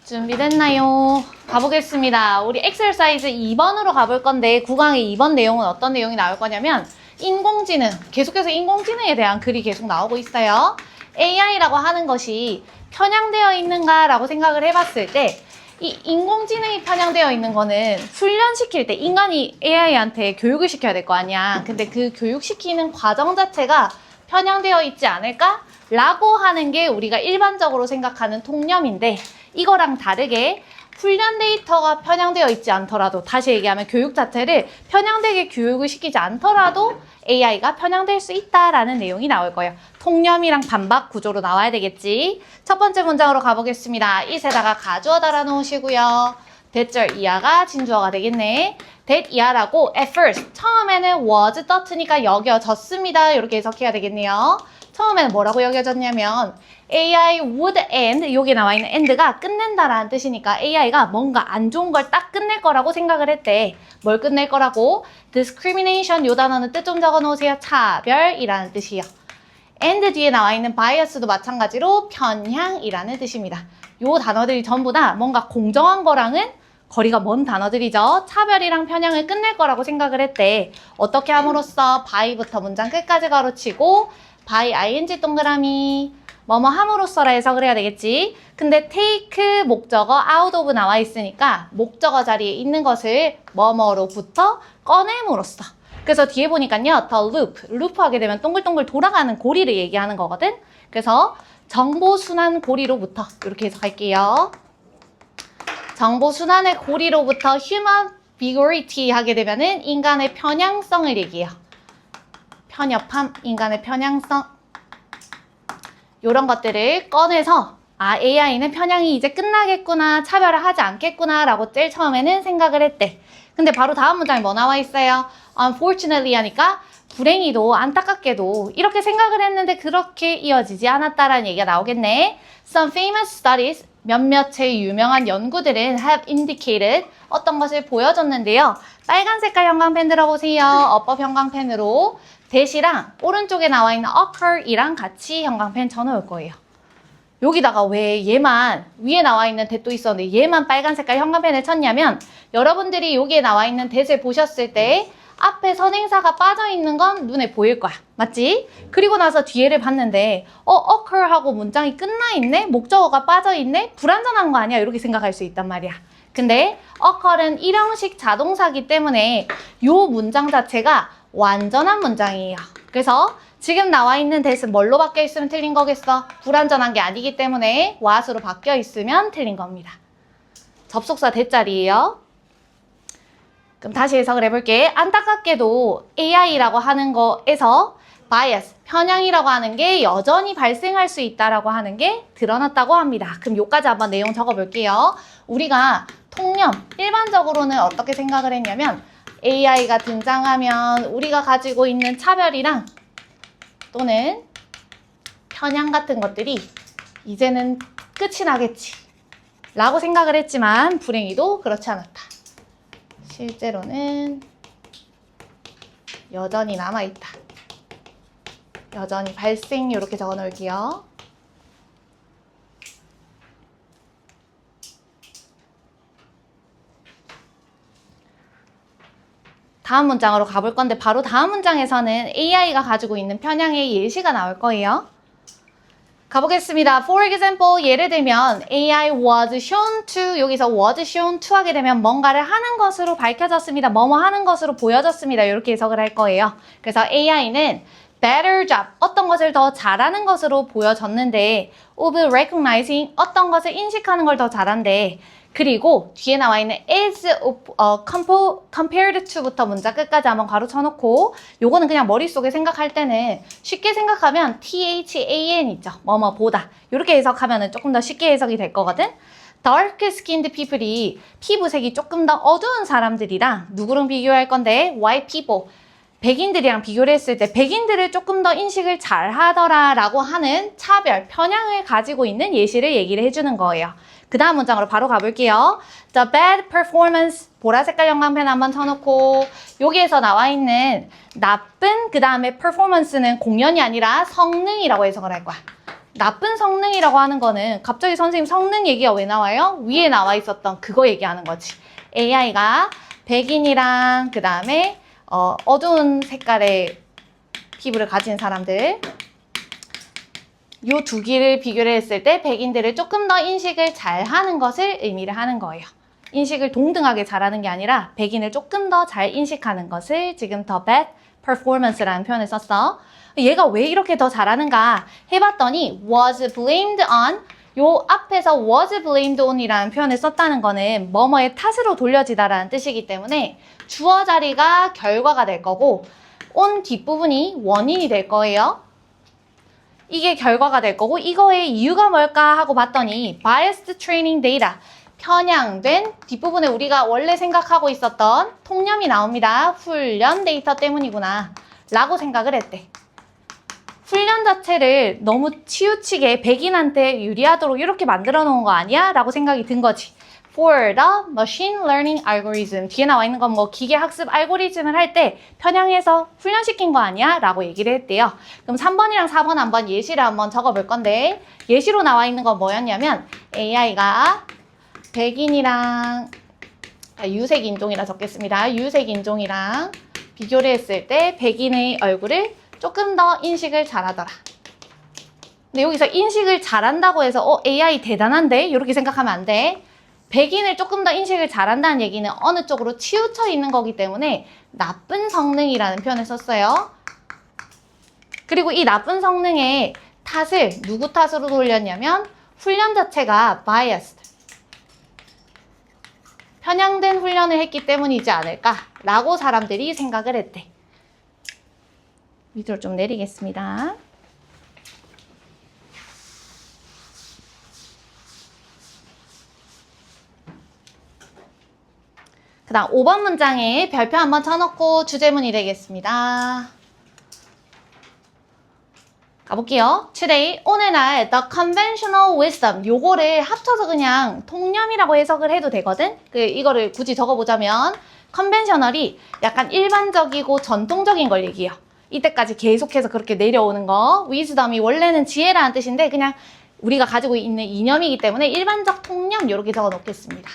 준비됐나요? 가보겠습니다. 우리 엑서사이즈 2번으로 가볼 건데 9강의 2번 내용은 어떤 내용이 나올 거냐면 인공지능, 계속해서 인공지능에 대한 글이 계속 나오고 있어요. AI라고 하는 것이 편향되어 있는가라고 생각을 해봤을 때 이 인공지능이 편향되어 있는 거는 훈련시킬 때 인간이 AI한테 교육을 시켜야 될 거 아니야. 근데 그 교육시키는 과정 자체가 편향되어 있지 않을까? 라고 하는 게 우리가 일반적으로 생각하는 통념인데 이거랑 다르게 훈련 데이터가 편향되어 있지 않더라도 다시 얘기하면 교육 자체를 편향되게 교육을 시키지 않더라도 AI가 편향될 수 있다라는 내용이 나올 거예요. 통념이랑 반박 구조로 나와야 되겠지. 첫 번째 문장으로 가보겠습니다. it에다가 가주어 달아놓으시고요. 대절 이하가 진주어가 되겠네. that 이하라고 at first 처음에는 was thought니까 여겨졌습니다. 이렇게 해석해야 되겠네요. 처음에는 뭐라고 여겨졌냐면 AI would end, 여기 나와 있는 end가 끝낸다라는 뜻이니까 AI가 뭔가 안 좋은 걸 딱 끝낼 거라고 생각을 했대. 뭘 끝낼 거라고? discrimination, 요 단어는 뜻 좀 적어 놓으세요. 차별이라는 뜻이에요. and 뒤에 나와 있는 bias도 마찬가지로 편향이라는 뜻입니다. 요 단어들이 전부 다 뭔가 공정한 거랑은 거리가 먼 단어들이죠. 차별이랑 편향을 끝낼 거라고 생각을 했대. 어떻게 함으로써 by부터 문장 끝까지 가로치고 by ing 동그라미 뭐뭐 함으로써라 해석을 해야 되겠지. 근데 take 목적어 out of 나와 있으니까 목적어 자리에 있는 것을 뭐뭐로부터 꺼냄으로써. 그래서 뒤에 보니까요. the loop 하게 되면 동글동글 돌아가는 고리를 얘기하는 거거든. 그래서 정보순환 고리로부터 이렇게 해석할게요. 정보순환의 고리로부터 human vigority 하게 되면은 인간의 편향성을 얘기해요. 편협함, 인간의 편향성. 이런 것들을 꺼내서 AI는 편향이 이제 끝나겠구나, 차별을 하지 않겠구나 라고 제일 처음에는 생각을 했대. 근데 바로 다음 문장에 뭐 나와 있어요? Unfortunately 하니까 불행히도 안타깝게도 이렇게 생각을 했는데 그렇게 이어지지 않았다라는 얘기가 나오겠네. Some famous studies, 몇몇의 유명한 연구들은 have indicated 어떤 것을 보여줬는데요. 빨간 색깔 형광펜 들어보세요. 어법 형광펜으로 대시랑 오른쪽에 나와 있는 occur이랑 같이 형광펜 쳐놓을 거예요. 여기다가 왜 얘만 위에 나와 있는 that도 있었는데 얘만 빨간 색깔 형광펜을 쳤냐면 여러분들이 여기에 나와 있는 that을 보셨을 때 앞에 선행사가 빠져있는 건 눈에 보일 거야. 맞지? 그리고 나서 뒤에를 봤는데 occur하고 문장이 끝나있네? 목적어가 빠져있네? 불완전한 거 아니야? 이렇게 생각할 수 있단 말이야. 근데 occur은 일형식 자동사기 때문에 이 문장 자체가 완전한 문장이에요. 그래서 지금 나와 있는 that은 뭘로 바뀌어 있으면 틀린 거겠어? 불완전한 게 아니기 때문에 what으로 바뀌어 있으면 틀린 겁니다. 접속사 that 자리예요. 그럼 다시 해석을 해볼게. 안타깝게도 AI라고 하는 거에서 bias, 편향이라고 하는 게 여전히 발생할 수 있다라고 하는 게 드러났다고 합니다. 그럼 요까지 한번 내용 적어볼게요. 우리가 통념, 일반적으로는 어떻게 생각을 했냐면 AI가 등장하면 우리가 가지고 있는 차별이랑 또는 편향 같은 것들이 이제는 끝이 나겠지 라고 생각을 했지만 불행히도 그렇지 않았다. 실제로는 여전히 남아있다. 여전히 발생 이렇게 적어 놓을게요. 다음 문장으로 가볼 건데 바로 다음 문장에서는 AI가 가지고 있는 편향의 예시가 나올 거예요. 가보겠습니다. For example, 예를 들면 AI was shown to, 여기서 was shown to 하게 되면 뭔가를 하는 것으로 밝혀졌습니다. 뭐뭐 하는 것으로 보여졌습니다. 이렇게 해석을 할 거예요. 그래서 AI는 better job, 어떤 것을 더 잘하는 것으로 보여졌는데 of recognizing, 어떤 것을 인식하는 걸 더 잘한대. 그리고 뒤에 나와 있는 is compared to부터 문장 끝까지 한번 가로쳐 놓고 요거는 그냥 머릿속에 생각할 때는 쉽게 생각하면 THAN 있죠. 뭐뭐보다. 이렇게 해석하면 조금 더 쉽게 해석이 될 거거든. dark skinned people이 피부색이 조금 더 어두운 사람들이랑 누구랑 비교할 건데 white people. 백인들이랑 비교를 했을 때 백인들을 조금 더 인식을 잘 하더라라고 하는 차별, 편향을 가지고 있는 예시를 얘기를 해주는 거예요. 그 다음 문장으로 바로 가볼게요. The bad performance, 보라색깔 형광펜 한번 쳐놓고 여기에서 나와 있는 나쁜 그 다음에 performance는 공연이 아니라 성능이라고 해석을 할 거야. 나쁜 성능이라고 하는 거는 갑자기 선생님 성능 얘기가 왜 나와요? 위에 나와 있었던 그거 얘기하는 거지. AI가 백인이랑 그 다음에 어두운 색깔의 피부를 가진 사람들 요 두 개를 비교를 했을 때 백인들을 조금 더 인식을 잘 하는 것을 의미를 하는 거예요. 인식을 동등하게 잘하는 게 아니라 백인을 조금 더 잘 인식하는 것을 지금 더 bad performance라는 표현을 썼어. 얘가 왜 이렇게 더 잘하는가 해봤더니 was blamed on 요 앞에서 was blamed on이라는 표현을 썼다는 거는 뭐뭐의 탓으로 돌려지다라는 뜻이기 때문에 주어 자리가 결과가 될 거고 on 뒷부분이 원인이 될 거예요. 이게 결과가 될 거고 이거의 이유가 뭘까 하고 봤더니 biased training data 편향된 뒷부분에 우리가 원래 생각하고 있었던 통념이 나옵니다. 훈련 데이터 때문이구나 라고 생각을 했대. 훈련 자체를 너무 치우치게 백인한테 유리하도록 이렇게 만들어 놓은 거 아니야? 라고 생각이 든 거지. For the machine learning algorithm. 뒤에 나와 있는 건 뭐 기계 학습 알고리즘을 할 때 편향해서 훈련시킨 거 아니야? 라고 얘기를 했대요. 그럼 3번이랑 4번 한번 예시를 한번 적어볼 건데 예시로 나와 있는 건 뭐였냐면 AI가 백인이랑 유색 인종이라 적겠습니다. 유색 인종이랑 비교를 했을 때 백인의 얼굴을 조금 더 인식을 잘하더라. 근데 여기서 인식을 잘한다고 해서 AI 대단한데? 이렇게 생각하면 안 돼. 백인을 조금 더 인식을 잘한다는 얘기는 어느 쪽으로 치우쳐 있는 거기 때문에 나쁜 성능이라는 표현을 썼어요. 그리고 이 나쁜 성능의 탓을 누구 탓으로 돌렸냐면 훈련 자체가 biased. 편향된 훈련을 했기 때문이지 않을까라고 사람들이 생각을 했대. 밑으로 좀 내리겠습니다. 그 다음 5번 문장에 별표 한번 쳐놓고 주제문이 되겠습니다. 가볼게요. Today, 오늘날 the conventional wisdom 요거를 합쳐서 그냥 통념이라고 해석을 해도 되거든. 이거를 굳이 적어보자면 conventional이 약간 일반적이고 전통적인 걸 얘기해요. 이때까지 계속해서 그렇게 내려오는 거. wisdom이 원래는 지혜라는 뜻인데 그냥 우리가 가지고 있는 이념이기 때문에 일반적 통념 이렇게 적어 놓겠습니다.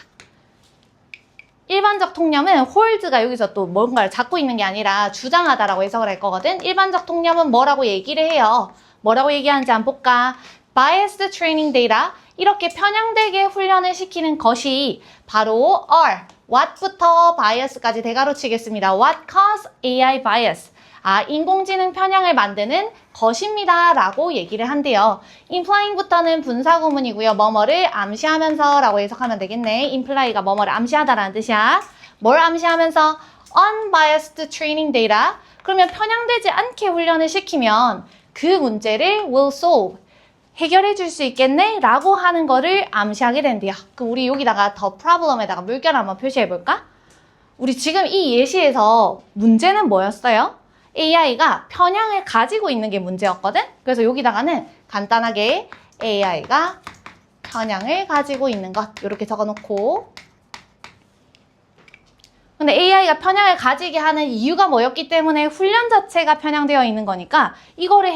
일반적 통념은 hold가 여기서 또 뭔가를 잡고 있는 게 아니라 주장하다라고 해석을 할 거거든. 일반적 통념은 뭐라고 얘기를 해요. 뭐라고 얘기하는지 한번 볼까? biased training data 이렇게 편향되게 훈련을 시키는 것이 바로 are what부터 bias까지 대괄호 치겠습니다. what cause AI bias 인공지능 편향을 만드는 것입니다 라고 얘기를 한대요. implying부터는 분사구문이고요. 뭐뭐를 암시하면서 라고 해석하면 되겠네. imply가 뭐뭐를 암시하다라는 뜻이야. 뭘 암시하면서? unbiased training data 그러면 편향되지 않게 훈련을 시키면 그 문제를 will solve 해결해 줄 수 있겠네 라고 하는 거를 암시하게 된대요. 그럼 우리 여기다가 더 problem에다가 물결 한번 표시해 볼까? 우리 지금 이 예시에서 문제는 뭐였어요? AI가 편향을 가지고 있는 게 문제였거든? 그래서 여기다가는 간단하게 AI가 편향을 가지고 있는 것 이렇게 적어놓고 근데 AI가 편향을 가지게 하는 이유가 뭐였기 때문에 훈련 자체가 편향되어 있는 거니까 이거를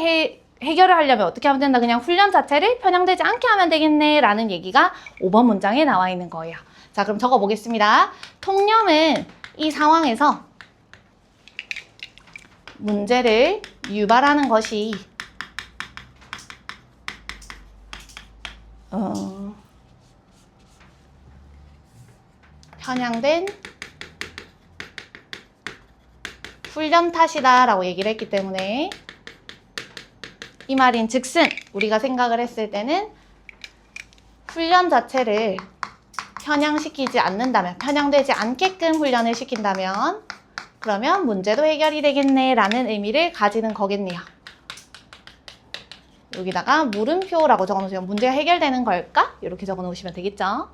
해결을 하려면 어떻게 하면 된다? 그냥 훈련 자체를 편향되지 않게 하면 되겠네 라는 얘기가 5번 문장에 나와 있는 거예요. 자, 그럼 적어보겠습니다. 통념은 이 상황에서 문제를 유발하는 것이 편향된 훈련 탓이다 라고 얘기를 했기 때문에 이 말인 즉슨 우리가 생각을 했을 때는 훈련 자체를 편향시키지 않는다면 편향되지 않게끔 훈련을 시킨다면 그러면 문제도 해결이 되겠네 라는 의미를 가지는 거겠네요. 여기다가 물음표라고 적어놓으시면 문제가 해결되는 걸까? 이렇게 적어놓으시면 되겠죠.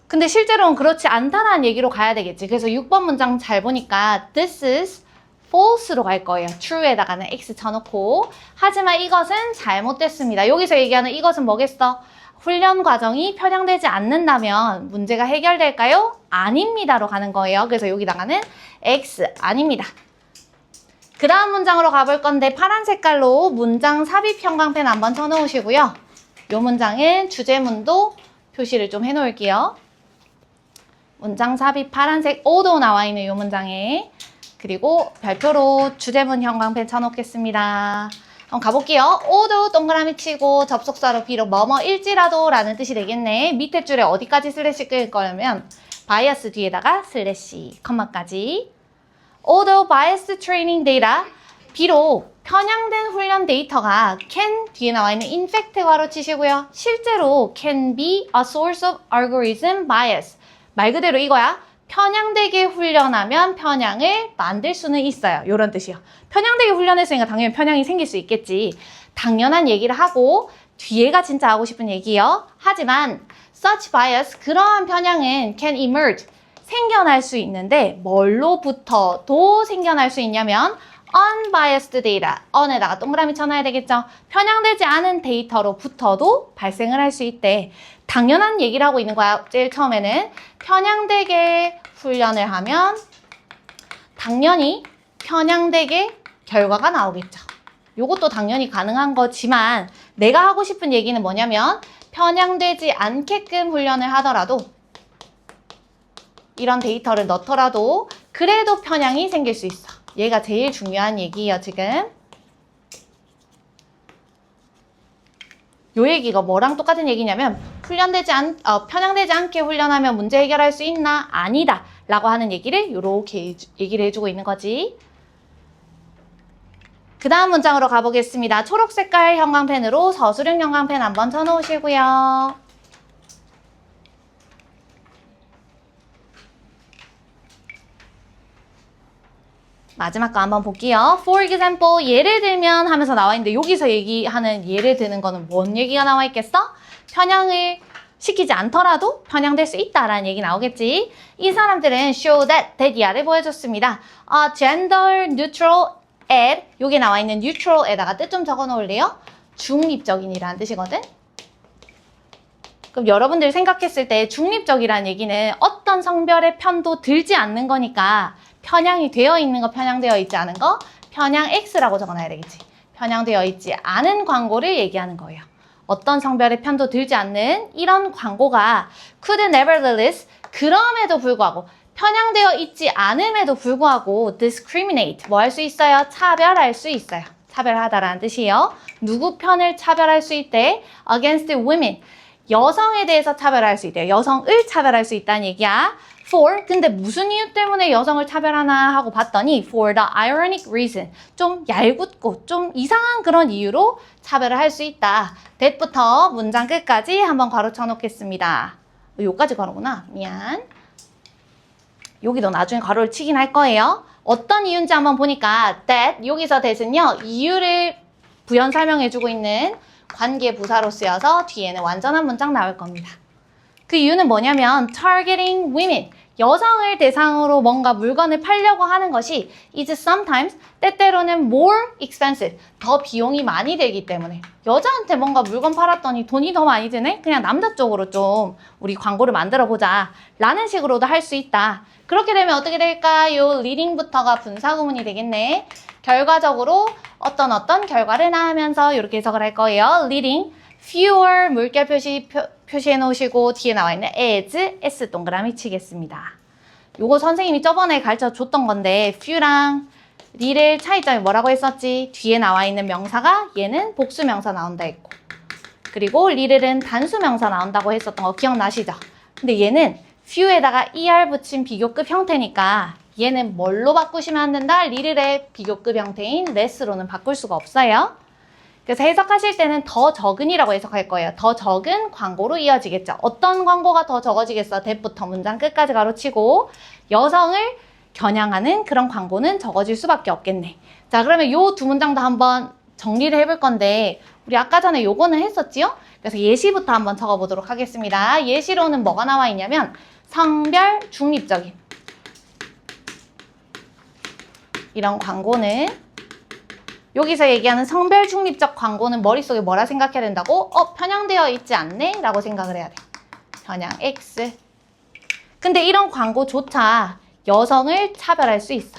근데 실제로는 그렇지 않다라는 얘기로 가야 되겠지. 그래서 6번 문장 잘 보니까 this is false로 갈 거예요. true에다가는 x 쳐놓고 하지만 이것은 잘못됐습니다. 여기서 얘기하는 이것은 뭐겠어? 훈련 과정이 편향되지 않는다면 문제가 해결될까요? 아닙니다로 가는 거예요. 그래서 여기다가는 x 아닙니다. 그 다음 문장으로 가볼 건데 파란 색깔로 문장 삽입 형광펜 한번 쳐놓으시고요. 이 문장은 주제문도 표시를 좀 해놓을게요. 문장 삽입 파란색 오도 나와 있는 이 문장에 그리고 별표로 주제문 형광펜 쳐놓겠습니다. 한번 가볼게요. 오도 동그라미 치고 접속사로 비록 뭐뭐일지라도 라는 뜻이 되겠네. 밑에 줄에 어디까지 슬래시 끌 거냐면 bias 뒤에다가 슬래시 컴마까지. Although biased training data, 비록 편향된 훈련 데이터가 can 뒤에 나와 있는 in fact 괄호 치시고요. 실제로 can be a source of algorithm bias. 말 그대로 이거야. 편향되게 훈련하면 편향을 만들 수는 있어요. 이런 뜻이요. 편향되게 훈련했으니까 당연히 편향이 생길 수 있겠지. 당연한 얘기를 하고 뒤에가 진짜 하고 싶은 얘기요. 하지만 such bias, 그러한 편향은 can emerge, 생겨날 수 있는데 뭘로부터도 생겨날 수 있냐면 unbiased data, on에다가 동그라미 쳐놔야 되겠죠. 편향되지 않은 데이터로부터도 발생을 할 수 있대. 당연한 얘기를 하고 있는 거야. 제일 처음에는 편향되게 훈련을 하면 당연히 편향되게 결과가 나오겠죠. 이것도 당연히 가능한 거지만 내가 하고 싶은 얘기는 뭐냐면 편향되지 않게끔 훈련을 하더라도 이런 데이터를 넣더라도 그래도 편향이 생길 수 있어. 얘가 제일 중요한 얘기예요, 지금. 요 얘기가 뭐랑 똑같은 얘기냐면 편향되지 않게 훈련하면 문제 해결할 수 있나? 아니다. 라고 하는 얘기를 요렇게 얘기를 해주고 있는 거지. 그 다음 문장으로 가보겠습니다. 초록 색깔 형광펜으로 서술형 형광펜 한번 쳐놓으시고요. 마지막 거 한번 볼게요. For example, 예를 들면 하면서 나와 있는데 여기서 얘기하는 예를 드는 거는 뭔 얘기가 나와 있겠어? 편향을 시키지 않더라도 편향될 수 있다라는 얘기 나오겠지. 이 사람들은 show that 이하를 보여줬습니다. gender neutral at, 여기 나와 있는 neutral에다가 뜻 좀 적어 놓을래요? 중립적인이라는 뜻이거든. 그럼 여러분들이 생각했을 때 중립적이라는 얘기는 어떤 성별의 편도 들지 않는 거니까 편향이 되어 있는 거, 편향되어 있지 않은 거, 편향 X라고 적어놔야 되겠지. 편향되어 있지 않은 광고를 얘기하는 거예요. 어떤 성별의 편도 들지 않는 이런 광고가 could nevertheless, 그럼에도 불구하고 편향되어 있지 않음에도 불구하고 discriminate, 뭐 할 수 있어요? 차별할 수 있어요. 차별하다라는 뜻이에요. 누구 편을 차별할 수 있대? against women, 여성에 대해서 차별할 수 있대요. 여성을 차별할 수 있다는 얘기야. For, 근데 무슨 이유 때문에 여성을 차별하나 하고 봤더니 for the ironic reason, 좀 얄궂고 좀 이상한 그런 이유로 차별을 할 수 있다. that부터 문장 끝까지 한번 괄호쳐 놓겠습니다. 요까지 괄호구나. 미안. 여기도 나중에 괄호를 치긴 할 거예요. 어떤 이유인지 한번 보니까 that, 여기서 that은요, 이유를 부연 설명해주고 있는 관계 부사로 쓰여서 뒤에는 완전한 문장 나올 겁니다. 그 이유는 뭐냐면 targeting women, 여성을 대상으로 뭔가 물건을 팔려고 하는 것이 is sometimes, 때때로는 more expensive, 더 비용이 많이 들기 때문에 여자한테 뭔가 물건 팔았더니 돈이 더 많이 드네? 그냥 남자 쪽으로 좀 우리 광고를 만들어 보자 라는 식으로도 할 수 있다. 그렇게 되면 어떻게 될까요? leading부터가 분사구문이 되겠네. 결과적으로 어떤 결과를 낳으면서 이렇게 해석을 할 거예요. leading, fewer 물결 표시해 놓으시고 뒤에 나와 있는 as, s 동그라미 치겠습니다. 요거 선생님이 저번에 가르쳐 줬던 건데 few랑 lead의 차이점이 뭐라고 했었지? 뒤에 나와 있는 명사가 얘는 복수 명사 나온다 했고, 그리고 lead은 단수 명사 나온다고 했었던 거 기억나시죠? 근데 얘는 few에다가 er 붙인 비교급 형태니까 얘는 뭘로 바꾸시면 안 된다? lead의 비교급 형태인 less로는 바꿀 수가 없어요. 그래서 해석하실 때는 더 적은이라고 해석할 거예요. 더 적은 광고로 이어지겠죠. 어떤 광고가 더 적어지겠어? that부터 문장 끝까지 가로치고 여성을 겨냥하는 그런 광고는 적어질 수밖에 없겠네. 자, 그러면 요 두 문장도 한번 정리를 해볼 건데 우리 아까 전에 요거는 했었지요? 그래서 예시부터 한번 적어보도록 하겠습니다. 예시로는 뭐가 나와 있냐면 성별 중립적인 이런 광고는, 여기서 얘기하는 성별 중립적 광고는 머릿속에 뭐라 생각해야 된다고? 편향되어 있지 않네? 라고 생각을 해야 돼. 편향 X. 근데 이런 광고조차 여성을 차별할 수 있어.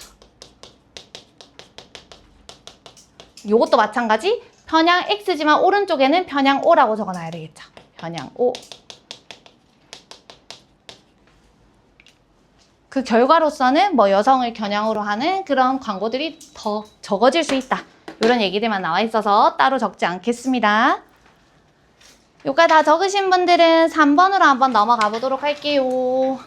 요것도 마찬가지. 편향 X지만 오른쪽에는 편향 O라고 적어놔야 되겠죠. 편향 O. 그 결과로서는 뭐 여성을 겨냥으로 하는 그런 광고들이 더 적어질 수 있다. 이런 얘기들만 나와 있어서 따로 적지 않겠습니다. 요까 다 적으신 분들은 3번으로 한번 넘어가 보도록 할게요.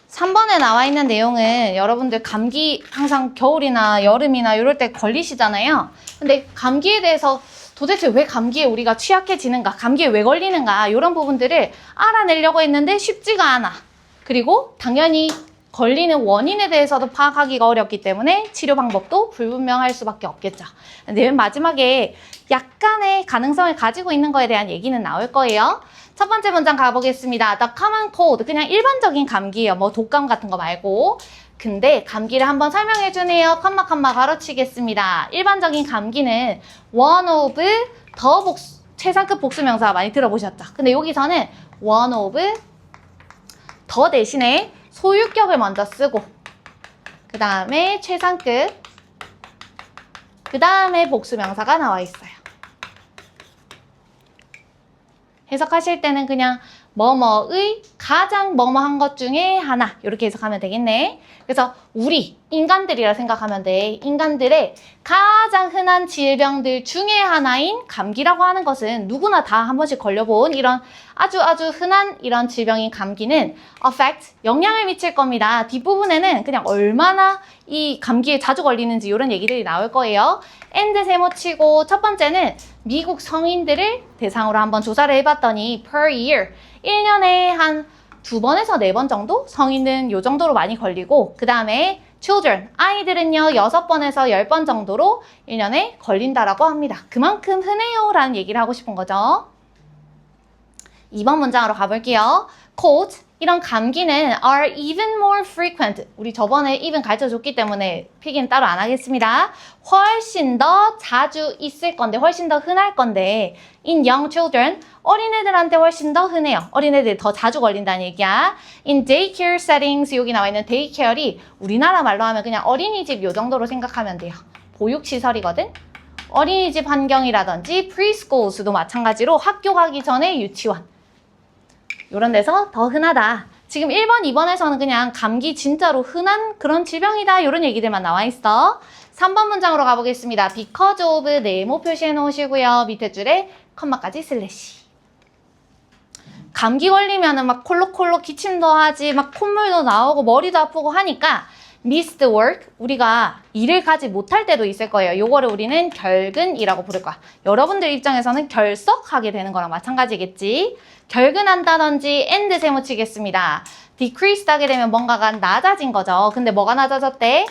(3번에) 나와 있는 내용은 여러분들 감기 항상 겨울이나 여름이나 이럴 때 걸리시잖아요. 근데 감기에 대해서 도대체 왜 감기에 우리가 취약해지는가, 감기에 왜 걸리는가 이런 부분들을 알아내려고 했는데 쉽지가 않아. 그리고 당연히 걸리는 원인에 대해서도 파악하기가 어렵기 때문에 치료 방법도 불분명할 수밖에 없겠죠. 근데 맨 마지막에 약간의 가능성을 가지고 있는 거에 대한 얘기는 나올 거예요. 첫 번째 문장 가보겠습니다. The common cold, 그냥 일반적인 감기예요. 뭐 독감 같은 거 말고. 근데 감기를 한번 설명해 주네요. 컴마 가로치겠습니다. 일반적인 감기는 one of 더 최상급 복수명사 많이 들어보셨죠? 근데 여기서는 one of 더 대신에 소유격을 먼저 쓰고 그 다음에 최상급 그 다음에 복수명사가 나와 있어요. 해석하실 때는 그냥 뭐뭐의 가장 뭐뭐한 것 중에 하나 이렇게 해석하면 되겠네. 그래서 우리 인간들이라 생각하면 돼. 인간들의 가장 흔한 질병들 중에 하나인 감기라고 하는 것은 누구나 다 한 번씩 걸려본 이런 아주 흔한 이런 질병인 감기는 affect, 영향을 미칠 겁니다. 뒷부분에는 그냥 얼마나 이 감기에 자주 걸리는지 이런 얘기들이 나올 거예요. and 세모치고 첫 번째는 미국 성인들을 대상으로 한번 조사를 해봤더니 per year 1년에 한 2번에서 4번 정도 성인은 요 정도로 많이 걸리고 그 다음에 children, 아이들은요 6번에서 10번 정도로 1년에 걸린다라고 합니다. 그만큼 흔해요 라는 얘기를 하고 싶은 거죠. 2번 문장으로 가볼게요. cold, 이런 감기는 are even more frequent. 우리 저번에 even 가르쳐줬기 때문에 필기는 따로 안 하겠습니다. 훨씬 더 자주 있을 건데, 훨씬 더 흔할 건데 in young children, 어린애들한테 훨씬 더 흔해요. 어린애들이 더 자주 걸린다는 얘기야. in daycare settings, 여기 나와 있는 daycare이 우리나라 말로 하면 그냥 어린이집 요 정도로 생각하면 돼요. 보육시설이거든. 어린이집 환경이라든지 preschools 도 마찬가지로 학교 가기 전에 유치원 이런 데서 더 흔하다. 지금 1번, 2번에서는 그냥 감기 진짜로 흔한 그런 질병이다 이런 얘기들만 나와 있어. 3번 문장으로 가보겠습니다. because of 네모 표시해 놓으시고요. 밑에 줄에 컴마까지 슬래시. 감기 걸리면은 막 콜록콜록 기침도 하지, 막 콧물도 나오고 머리도 아프고 하니까 missed work, 우리가 일을 가지 못할 때도 있을 거예요. 요거를 우리는 결근이라고 부를 거야. 여러분들 입장에서는 결석하게 되는 거랑 마찬가지겠지. 결근한다든지 and 세모치겠습니다. decreased 하게 되면 뭔가가 낮아진 거죠. 근데 뭐가 낮아졌대?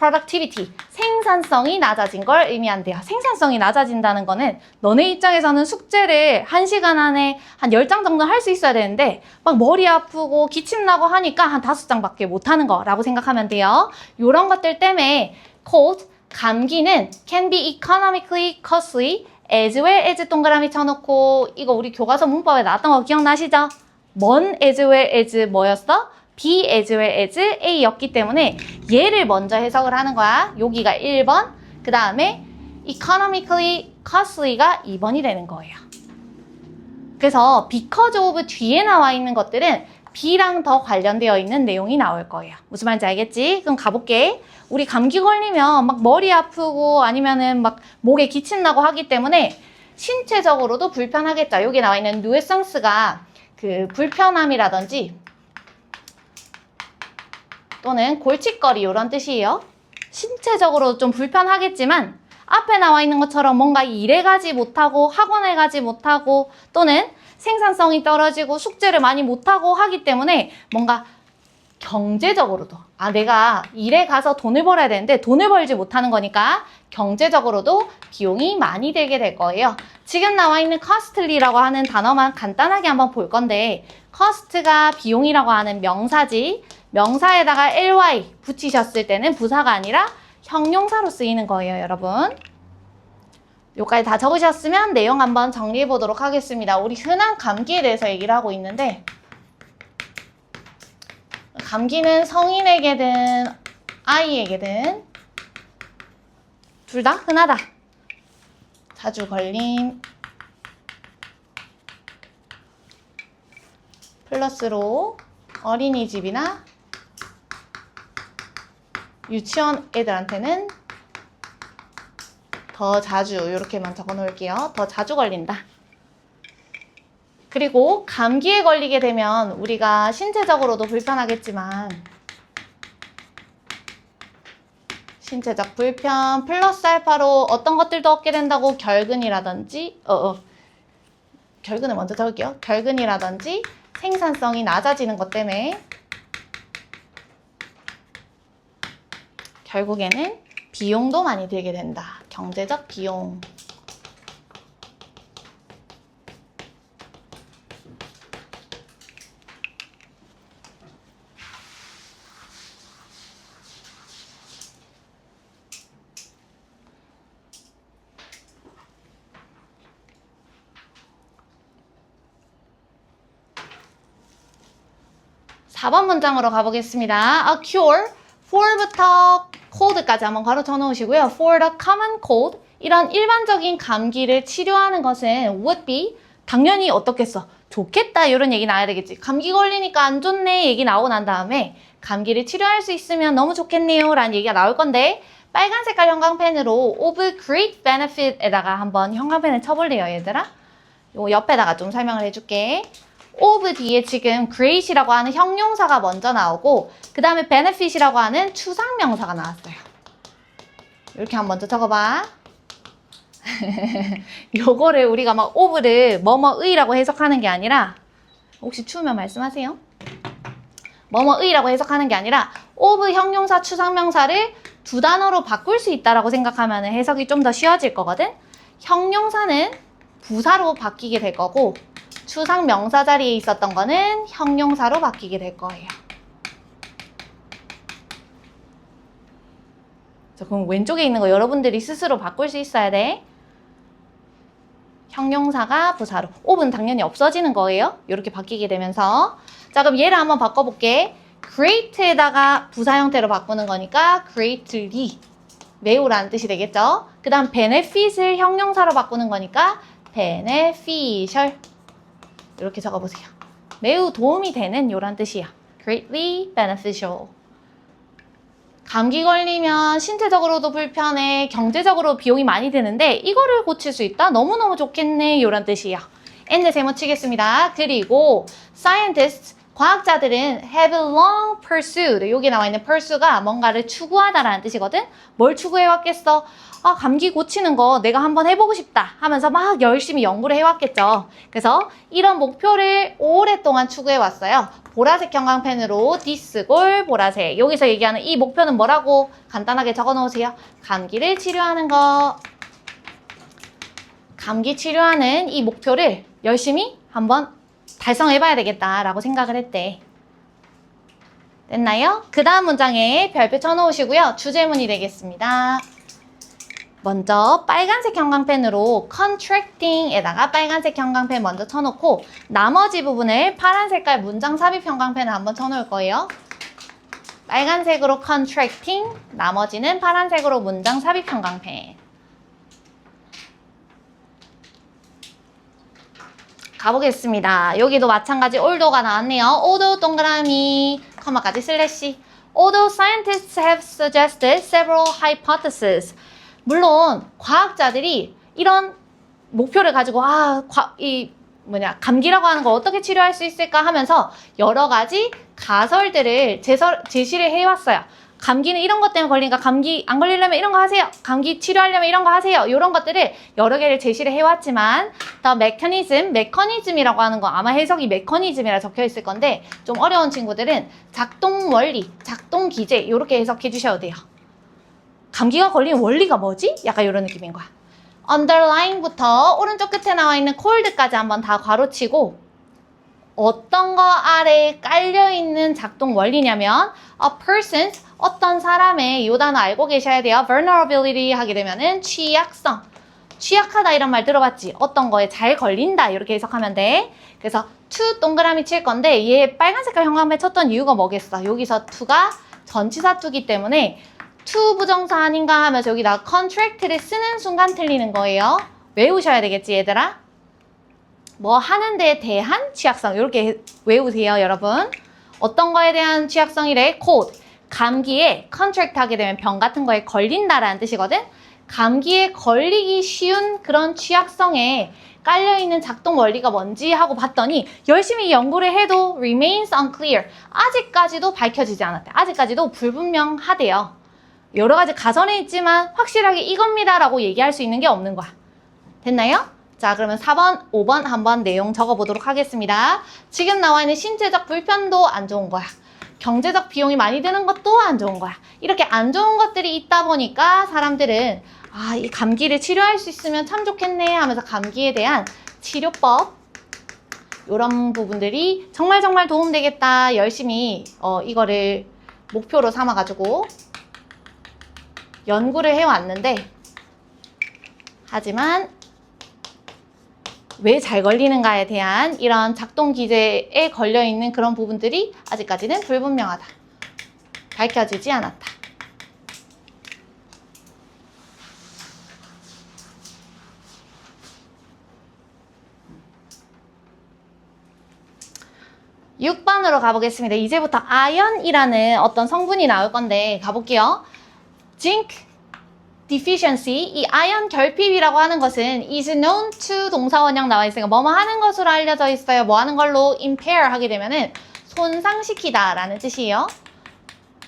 productivity, 생산성이 낮아진 걸 의미한대요. 생산성이 낮아진다는 거는 너네 입장에서는 숙제를 1시간 안에 한 10장 정도 할 수 있어야 되는데 막 머리 아프고 기침 나고 하니까 한 5장밖에 못 하는 거라고 생각하면 돼요. 이런 것들 때문에 cold, 감기는 can be economically costly as well as 동그라미 쳐놓고 이거 우리 교과서 문법에 나왔던 거 기억나시죠? 뭔 as well as 뭐였어? be as well as A였기 때문에 얘를 먼저 해석을 하는 거야. 여기가 1번, 그 다음에 economically costly가 2번이 되는 거예요. 그래서 because of 뒤에 나와 있는 것들은 B랑 더 관련되어 있는 내용이 나올 거예요. 무슨 말인지 알겠지? 그럼 가볼게. 우리 감기 걸리면 막 머리 아프고 아니면은 막 목에 기침 나고 하기 때문에 신체적으로도 불편하겠죠. 여기 나와 있는 누에상스가 그 불편함이라든지 또는 골칫거리 이런 뜻이에요. 신체적으로 좀 불편하겠지만 앞에 나와 있는 것처럼 뭔가 일에 가지 못하고 학원에 가지 못하고 또는 생산성이 떨어지고 숙제를 많이 못하고 하기 때문에 뭔가 경제적으로도 내가 일에 가서 돈을 벌어야 되는데 돈을 벌지 못하는 거니까 경제적으로도 비용이 많이 들게 될 거예요. 지금 나와 있는 costly라고 하는 단어만 간단하게 한번 볼 건데 cost가 비용이라고 하는 명사지 명사에다가 ly 붙이셨을 때는 부사가 아니라 형용사로 쓰이는 거예요, 여러분. 여기까지 다 적으셨으면 내용 한번 정리해 보도록 하겠습니다. 우리 흔한 감기에 대해서 얘기를 하고 있는데 감기는 성인에게든 아이에게든 둘 다 흔하다. 자주 걸림 플러스로 어린이집이나 유치원 애들한테는 더 자주, 이렇게만 적어 놓을게요. 더 자주 걸린다. 그리고 감기에 걸리게 되면 우리가 신체적으로도 불편하겠지만 신체적 불편 플러스 알파로 어떤 것들도 얻게 된다고 결근이라든지 결근을 먼저 적을게요. 결근이라든지 생산성이 낮아지는 것 때문에 결국에는 비용도 많이 들게 된다. 경제적 비용. 사 번 문장으로 가보겠습니다. A cure, for부터 cold까지 한번 가로쳐 놓으시고요. For the common cold, 이런 일반적인 감기를 치료하는 것은 would be, 당연히 어떻겠어? 좋겠다 이런 얘기 나와야 되겠지. 감기 걸리니까 안 좋네 얘기 나오고 난 다음에 감기를 치료할 수 있으면 너무 좋겠네요 라는 얘기가 나올 건데 빨간 색깔 형광펜으로 of great benefit에다가 한번 형광펜을 쳐볼래요 얘들아? 요 옆에다가 좀 설명을 해줄게. of 뒤에 지금 great이라고 하는 형용사가 먼저 나오고 그 다음에 benefit이라고 하는 추상명사가 나왔어요. 이렇게 한번 먼저 적어봐. 요거를 우리가 막 of를 뭐뭐의라고 해석하는 게 아니라 혹시 추우면 말씀하세요. 뭐뭐의라고 해석하는 게 아니라 of 형용사 추상명사를 두 단어로 바꿀 수 있다라고 생각하면 해석이 좀 더 쉬워질 거거든. 형용사는 부사로 바뀌게 될 거고 추상 명사 자리에 있었던 거는 형용사로 바뀌게 될 거예요. 자, 그럼 왼쪽에 있는 거 여러분들이 스스로 바꿀 수 있어야 돼. 형용사가 부사로. of는 당연히 없어지는 거예요. 이렇게 바뀌게 되면서. 자, 그럼 얘를 한번 바꿔볼게. great에다가 부사 형태로 바꾸는 거니까 greatly. 매우라는 뜻이 되겠죠. 그 다음 benefit을 형용사로 바꾸는 거니까 beneficial. 이렇게 적어보세요. 매우 도움이 되는 이런 뜻이야. greatly beneficial. 감기 걸리면 신체적으로도 불편해, 경제적으로 비용이 많이 드는데 이거를 고칠 수 있다? 너무너무 좋겠네 이런 뜻이야. and 세모 치겠습니다. 그리고 scientists, 과학자들은 have long pursued, 여기 나와 있는 pursue가 뭔가를 추구하다라는 뜻이거든. 뭘 추구해왔겠어? 아, 감기 고치는 거 내가 한번 해보고 싶다 하면서 막 열심히 연구를 해왔겠죠. 그래서 이런 목표를 오랫동안 추구해왔어요. 보라색 형광펜으로 디스골 보라색. 여기서 얘기하는 이 목표는 뭐라고 간단하게 적어놓으세요. 감기를 치료하는 거. 감기 치료하는 이 목표를 열심히 한번 달성해봐야 되겠다라고 생각을 했대. 됐나요? 그 다음 문장에 별표 쳐놓으시고요. 주제문이 되겠습니다. 먼저 빨간색 형광펜으로 contracting에다가 빨간색 형광펜 먼저 쳐놓고 나머지 부분을 파란 색깔 문장 삽입 형광펜을 한번 쳐놓을 거예요. 빨간색으로 contracting, 나머지는 파란색으로 문장 삽입 형광펜. 가보겠습니다. 여기도 마찬가지 although가 나왔네요. although 동그라미, 커마까지 슬래시. Although scientists have suggested several hypotheses. 물론 과학자들이 이런 목표를 가지고 감기라고 하는 거 어떻게 치료할 수 있을까 하면서 여러 가지 가설들을 제시를 해왔어요. 감기는 이런 것 때문에 걸리니까 감기 안 걸리려면 이런 거 하세요. 감기 치료하려면 이런 거 하세요. 이런 것들을 여러 개를 제시를 해왔지만 더 메커니즘이라고 하는 거 아마 해석이 메커니즘이라 적혀 있을 건데 좀 어려운 친구들은 작동 원리, 작동 기제 이렇게 해석해 주셔도 돼요. 감기가 걸린 원리가 뭐지? 약간 이런 느낌인 거야. underlying부터 오른쪽 끝에 나와 있는 cold까지 한번 다 괄호치고 어떤 거 아래에 깔려있는 작동 원리냐면 a person's, 어떤 사람의 이 단어 알고 계셔야 돼요. vulnerability 하게 되면은 취약성. 취약하다 이런 말 들어봤지? 어떤 거에 잘 걸린다 이렇게 해석하면 돼. 그래서 to 동그라미 칠 건데 얘 빨간 색깔 형광펜 쳤던 이유가 뭐겠어? 여기서 to가 전치사 to기 때문에 to 부정사 아닌가 하면서 여기다 contract를 쓰는 순간 틀리는 거예요. 외우셔야 되겠지 얘들아? 뭐 하는 데에 대한 취약성 이렇게 외우세요 여러분. 어떤 거에 대한 취약성이래? cold. 감기에 contract 하게 되면 병 같은 거에 걸린다라는 뜻이거든. 감기에 걸리기 쉬운 그런 취약성에 깔려있는 작동 원리가 뭔지 하고 봤더니 열심히 연구를 해도 remains unclear. 아직까지도 밝혀지지 않았대. 아직까지도 불분명하대요. 여러 가지 가설이 있지만 확실하게 이겁니다라고 얘기할 수 있는 게 없는 거야. 됐나요? 자, 그러면 4번, 5번 한번 내용 적어보도록 하겠습니다. 지금 나와 있는 신체적 불편도 안 좋은 거야. 경제적 비용이 많이 드는 것도 안 좋은 거야. 이렇게 안 좋은 것들이 있다 보니까 사람들은 아, 이 감기를 치료할 수 있으면 참 좋겠네 하면서 감기에 대한 치료법 이런 부분들이 정말 도움되겠다. 열심히 이거를 목표로 삼아가지고 연구를 해왔는데 하지만 왜 잘 걸리는가에 대한 이런 작동 기제에 걸려있는 그런 부분들이 아직까지는 불분명하다. 밝혀지지 않았다. (6번으로) 가보겠습니다. 이제부터 아연이라는 어떤 성분이 나올 건데 가볼게요. zinc deficiency, 이 아연 결핍이라고 하는 것은 is known to 동사원형 나와 있으니까 뭐뭐 하는 것으로 알려져 있어요. 뭐 하는 걸로 impair 하게 되면은 손상시키다 라는 뜻이에요.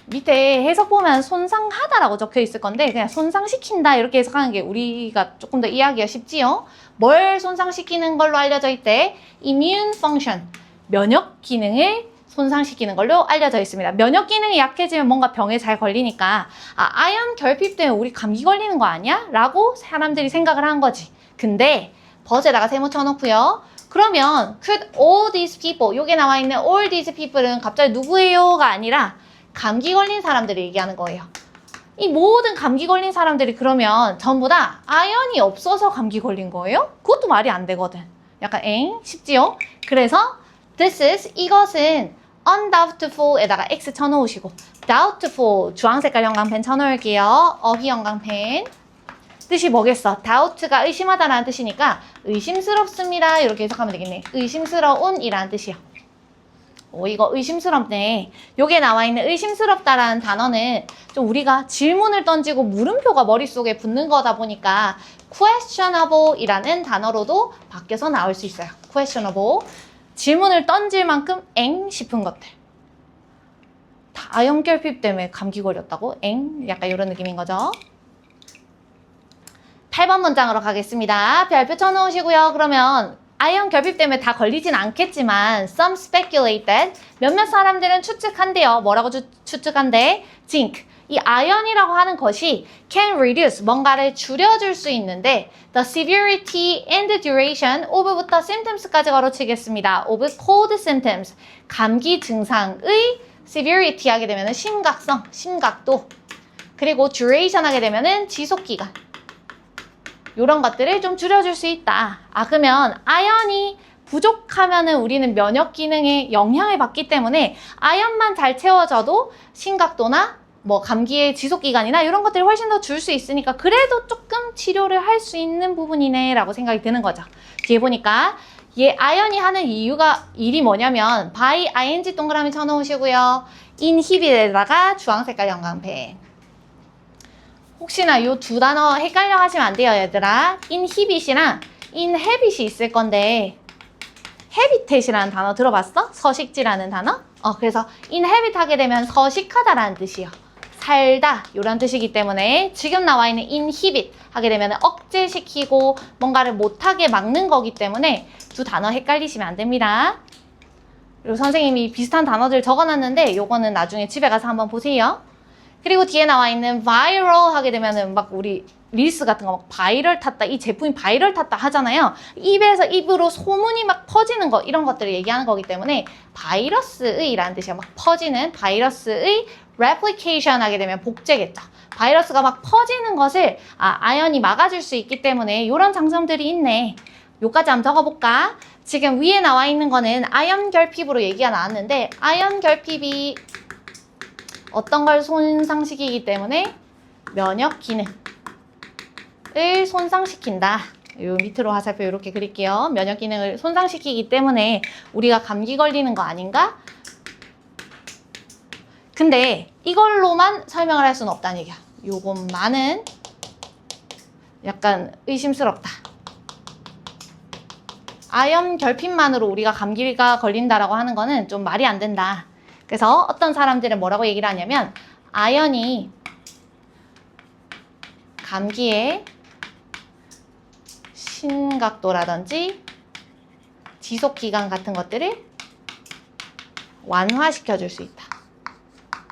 밑에 해석 보면 손상하다라고 적혀 있을 건데 그냥 손상시킨다 이렇게 해석하는 게 우리가 조금 더 이해하기가 쉽지요. 뭘 손상시키는 걸로 알려져 있대? immune function, 면역 기능을 손상시키는 걸로 알려져 있습니다. 면역 기능이 약해지면 뭔가 병에 잘 걸리니까 아연 결핍 때문에 우리 감기 걸리는 거 아니야? 라고 사람들이 생각을 한 거지. 근데 버즈에다가 세모 쳐놓고요. 그러면 could all these people, 여기에 나와 있는 all these people은 갑자기 누구예요가 아니라 감기 걸린 사람들을 얘기하는 거예요. 이 모든 감기 걸린 사람들이 그러면 전부 다 아연이 없어서 감기 걸린 거예요? 그것도 말이 안 되거든. 약간 엥? 쉽지요? 그래서 this is, 이것은 undoubtful에다가 X 쳐놓으시고 doubtful, 주황색깔 형광펜 쳐놓을게요. 어휘 형광펜. 뜻이 뭐겠어? doubt가 의심하다라는 뜻이니까 의심스럽습니다. 이렇게 해석하면 되겠네. 의심스러운 이라는 뜻이야. 오, 이거 의심스럽네. 여기에 나와 있는 의심스럽다라는 단어는 좀 우리가 질문을 던지고 물음표가 머릿속에 붙는 거다 보니까 questionable 이라는 단어로도 바뀌어서 나올 수 있어요. questionable. 질문을 던질 만큼 엥 싶은 것들. 다 아연 결핍 때문에 감기 걸렸다고? 엥? 약간 이런 느낌인 거죠. 8번 문장으로 가겠습니다. 별표 쳐놓으시고요. 그러면 아연 결핍 때문에 다 걸리진 않겠지만 some speculate that, 몇몇 사람들은 추측한대요. 뭐라고 추측한대? zinc. 이 아연이라고 하는 것이 can reduce, 뭔가를 줄여줄 수 있는데 the severity and the duration of부터 symptoms까지 걸어치겠습니다. of cold symptoms, 감기 증상의 severity 하게 되면 심각성, 심각도, 그리고 duration 하게 되면 지속기간, 이런 것들을 좀 줄여줄 수 있다. 그러면 아연이 부족하면은 우리는 면역 기능에 영향을 받기 때문에 아연만 잘 채워져도 심각도나 뭐 감기의 지속기간이나 이런 것들을 훨씬 더 줄 수 있으니까 그래도 조금 치료를 할 수 있는 부분이네 라고 생각이 드는 거죠. 뒤에 보니까 얘 아연이 하는 일이 뭐냐면 by ing 동그라미 쳐놓으시고요. inhibit에다가 주황색깔 형광펜. 혹시나 이 두 단어 헷갈려 하시면 안 돼요 얘들아. inhibit이랑 inhabit이 있을 건데 habitat이라는 단어 들어봤어? 서식지라는 단어? 그래서 inhabit 하게 되면 서식하다라는 뜻이에요. 살다 이런 뜻이기 때문에 지금 나와 있는 inhibit 하게 되면 억제시키고 뭔가를 못하게 막는 거기 때문에 두 단어 헷갈리시면 안 됩니다. 그리고 선생님이 비슷한 단어들 적어놨는데 요거는 나중에 집에 가서 한번 보세요. 그리고 뒤에 나와 있는 viral 하게 되면은 막 우리 릴스 같은 거 막 바이럴 탔다, 이 제품이 바이럴 탔다 하잖아요. 입에서 입으로 소문이 막 퍼지는 거, 이런 것들을 얘기하는 거기 때문에 바이러스의 라는 뜻이야. 막 퍼지는 바이러스의 replication 하게 되면 복제겠죠. 바이러스가 막 퍼지는 것을 아연이 막아줄 수 있기 때문에 이런 장점들이 있네. 요까지 한번 적어볼까? 지금 위에 나와 있는 거는 아연 결핍으로 얘기가 나왔는데 아연 결핍이 어떤 걸 손상시키기 때문에 면역 기능을 손상시킨다. 요 밑으로 화살표 이렇게 그릴게요. 면역 기능을 손상시키기 때문에 우리가 감기 걸리는 거 아닌가? 근데 이걸로만 설명을 할 수는 없다는 얘기야. 요것만은 약간 의심스럽다. 아연 결핍만으로 우리가 감기가 걸린다라고 하는 거는 좀 말이 안 된다. 그래서 어떤 사람들은 뭐라고 얘기를 하냐면 아연이 감기의 심각도라든지 지속기간 같은 것들을 완화시켜 줄 수 있다.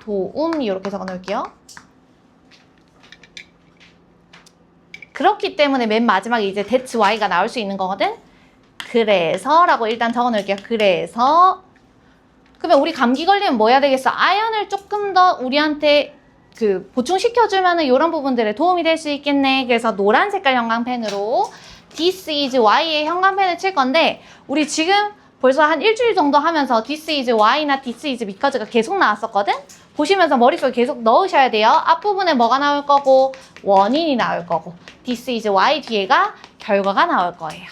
도움 이렇게 적어 놓을게요. 그렇기 때문에 맨 마지막에 이제 that's why가 나올 수 있는 거거든. 그래서 라고 일단 적어 놓을게요. 그래서 그러면 우리 감기 걸리면 뭐 해야 되겠어? 아연을 조금 더 우리한테 보충시켜주면 이런 부분들에 도움이 될 수 있겠네. 그래서 노란 색깔 형광펜으로 This is Y의 형광펜을 칠 건데 우리 지금 벌써 한 일주일 정도 하면서 This is Y나 This is Because가 계속 나왔었거든? 보시면서 머릿속에 계속 넣으셔야 돼요. 앞부분에 뭐가 나올 거고 원인이 나올 거고 This is Y 뒤에가 결과가 나올 거예요.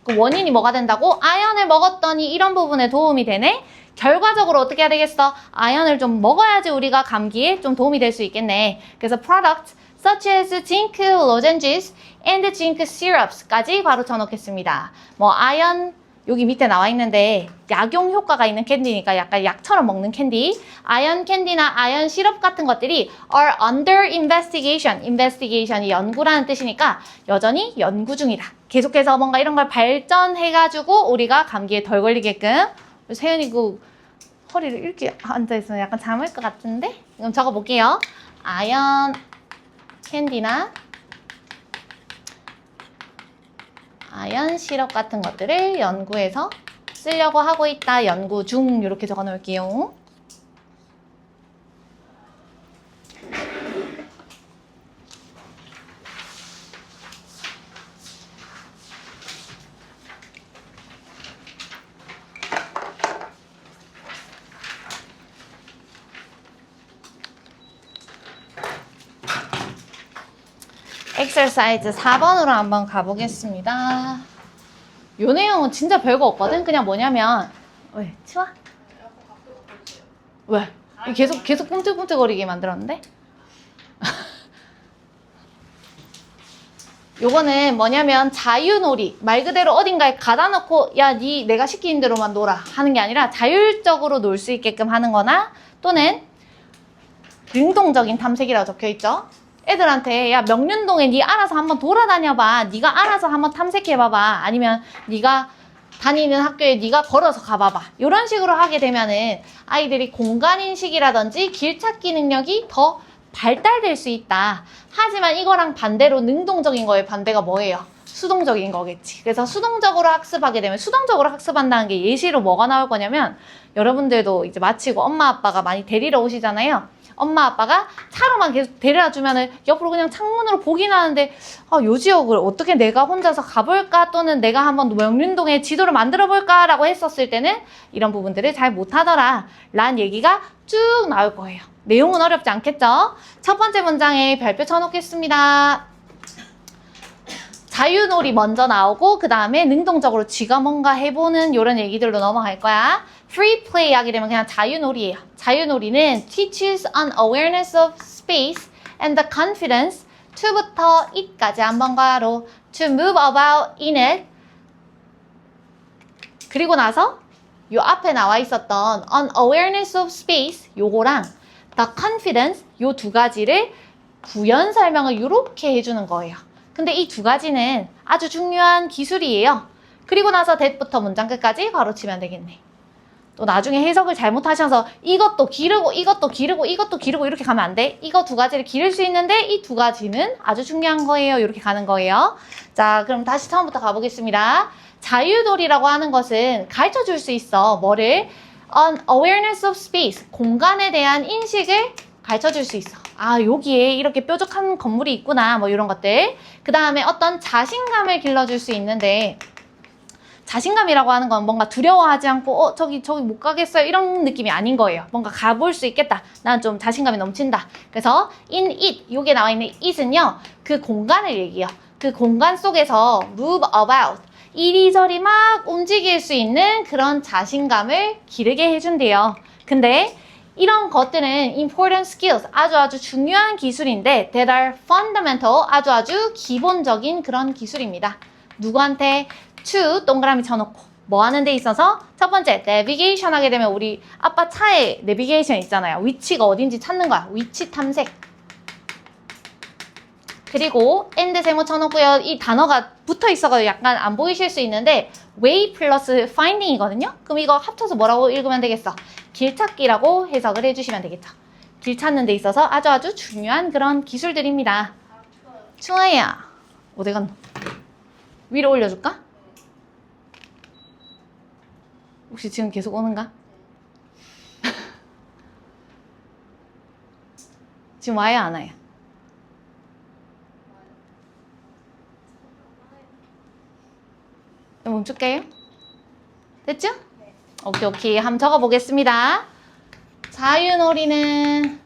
그 원인이 뭐가 된다고? 아연을 먹었더니 이런 부분에 도움이 되네? 결과적으로 어떻게 해야 되겠어? 아연을 좀 먹어야지 우리가 감기에 좀 도움이 될 수 있겠네. 그래서 products such as zinc lozenges and zinc syrups까지 바로 쳐놓겠습니다. 뭐 아연 여기 밑에 나와 있는데 약용 효과가 있는 캔디니까 약간 약처럼 먹는 캔디. 아연 캔디나 아연 시럽 같은 것들이 are under investigation. investigation이 연구라는 뜻이니까 여전히 연구 중이다. 계속해서 뭔가 이런 걸 발전해가지고 우리가 감기에 덜 걸리게끔. 세연이 그 허리를 이렇게 앉아있으면 약간 잠을 것 같은데? 그럼 적어볼게요. 아연 캔디나 아연 시럽 같은 것들을 연구해서 쓰려고 하고 있다. 연구 중 이렇게 적어 놓을게요. 엑서사이즈 4번으로 한번 가보겠습니다. 요 내용은 진짜 별거 없거든? 그냥 뭐냐면 왜? 치워? 왜? 계속 꿈틀꿈틀거리게 만들었는데? 요거는 뭐냐면 자유놀이. 말 그대로 어딘가에 가다 놓고 야, 내가 시키는 대로만 놀아 하는 게 아니라 자율적으로 놀 수 있게끔 하는 거나 또는 능동적인 탐색이라고 적혀있죠? 애들한테 야 명륜동에 니 알아서 한번 돌아다녀봐. 니가 알아서 한번 탐색해봐봐. 아니면 니가 다니는 학교에 니가 걸어서 가봐봐. 이런 식으로 하게 되면은 아이들이 공간인식이라든지 길찾기 능력이 더 발달될 수 있다. 하지만 이거랑 반대로 능동적인 거의 반대가 뭐예요? 수동적인 거겠지. 그래서 수동적으로 학습하게 되면 수동적으로 학습한다는 게 예시로 뭐가 나올 거냐면 여러분들도 이제 마치고 엄마 아빠가 많이 데리러 오시잖아요. 엄마 아빠가 차로만 계속 데려다 주면은 옆으로 그냥 창문으로 보긴 하는데 요 지역을 어떻게 내가 혼자서 가볼까 또는 내가 한번 명륜동의 지도를 만들어 볼까 라고 했었을 때는 이런 부분들을 잘 못하더라 라는 얘기가 쭉 나올 거예요. 내용은 어렵지 않겠죠? 첫 번째 문장에 별표 쳐놓겠습니다. 자유놀이 먼저 나오고 그 다음에 능동적으로 쥐가 뭔가 해보는 이런 얘기들로 넘어갈 거야. Free play 하게 되면 그냥 자유놀이에요. 자유놀이는 teaches an awareness of space and the confidence to부터 it까지 한번 가로 to move about in it. 그리고 나서 요 앞에 나와 있었던 an awareness of space 요거랑 the confidence 요 두 가지를 부연 설명을 이렇게 해주는 거예요. 근데 이 두 가지는 아주 중요한 기술이에요. 그리고 나서 that부터 문장 끝까지 가로치면 되겠네. 또 나중에 해석을 잘못하셔서 이것도 기르고 이것도 기르고 이것도 기르고 이렇게 가면 안 돼. 이거 두 가지를 기를 수 있는데 이 두 가지는 아주 중요한 거예요. 이렇게 가는 거예요. 자, 그럼 다시 처음부터 가보겠습니다. 자유놀이라고 하는 것은 가르쳐 줄 수 있어. 뭐를? An awareness of space. 공간에 대한 인식을 가르쳐 줄 수 있어. 아, 여기에 이렇게 뾰족한 건물이 있구나. 뭐 이런 것들. 그 다음에 어떤 자신감을 길러줄 수 있는데 자신감이라고 하는 건 뭔가 두려워하지 않고 저기 못 가겠어요 이런 느낌이 아닌 거예요. 뭔가 가볼 수 있겠다. 난 좀 자신감이 넘친다. 그래서 in it, 여기에 나와 있는 it은요. 그 공간을 얘기해요. 그 공간 속에서 move about, 이리저리 막 움직일 수 있는 그런 자신감을 기르게 해준대요. 근데 이런 것들은 important skills, 아주 중요한 기술인데 that are fundamental, 아주 기본적인 그런 기술입니다. 누구한테? to 동그라미 쳐놓고 뭐 하는 데 있어서 첫 번째 내비게이션 하게 되면 우리 아빠 차에 내비게이션 있잖아요. 위치가 어딘지 찾는 거야. 위치 탐색. 그리고 and 세모 쳐놓고요. 이 단어가 붙어 있어가지고 약간 안 보이실 수 있는데 way 플러스 finding이거든요. 그럼 이거 합쳐서 뭐라고 읽으면 되겠어? 길 찾기라고 해석을 해주시면 되겠죠. 길 찾는 데 있어서 아주 중요한 그런 기술들입니다. 추아야 어디 갔노? 위로 올려줄까? 혹시 지금 계속 오는가? 지금 와요, 안 와요? 멈출게요. 됐죠? 네. 오케이. 한번 적어보겠습니다. 자유놀이는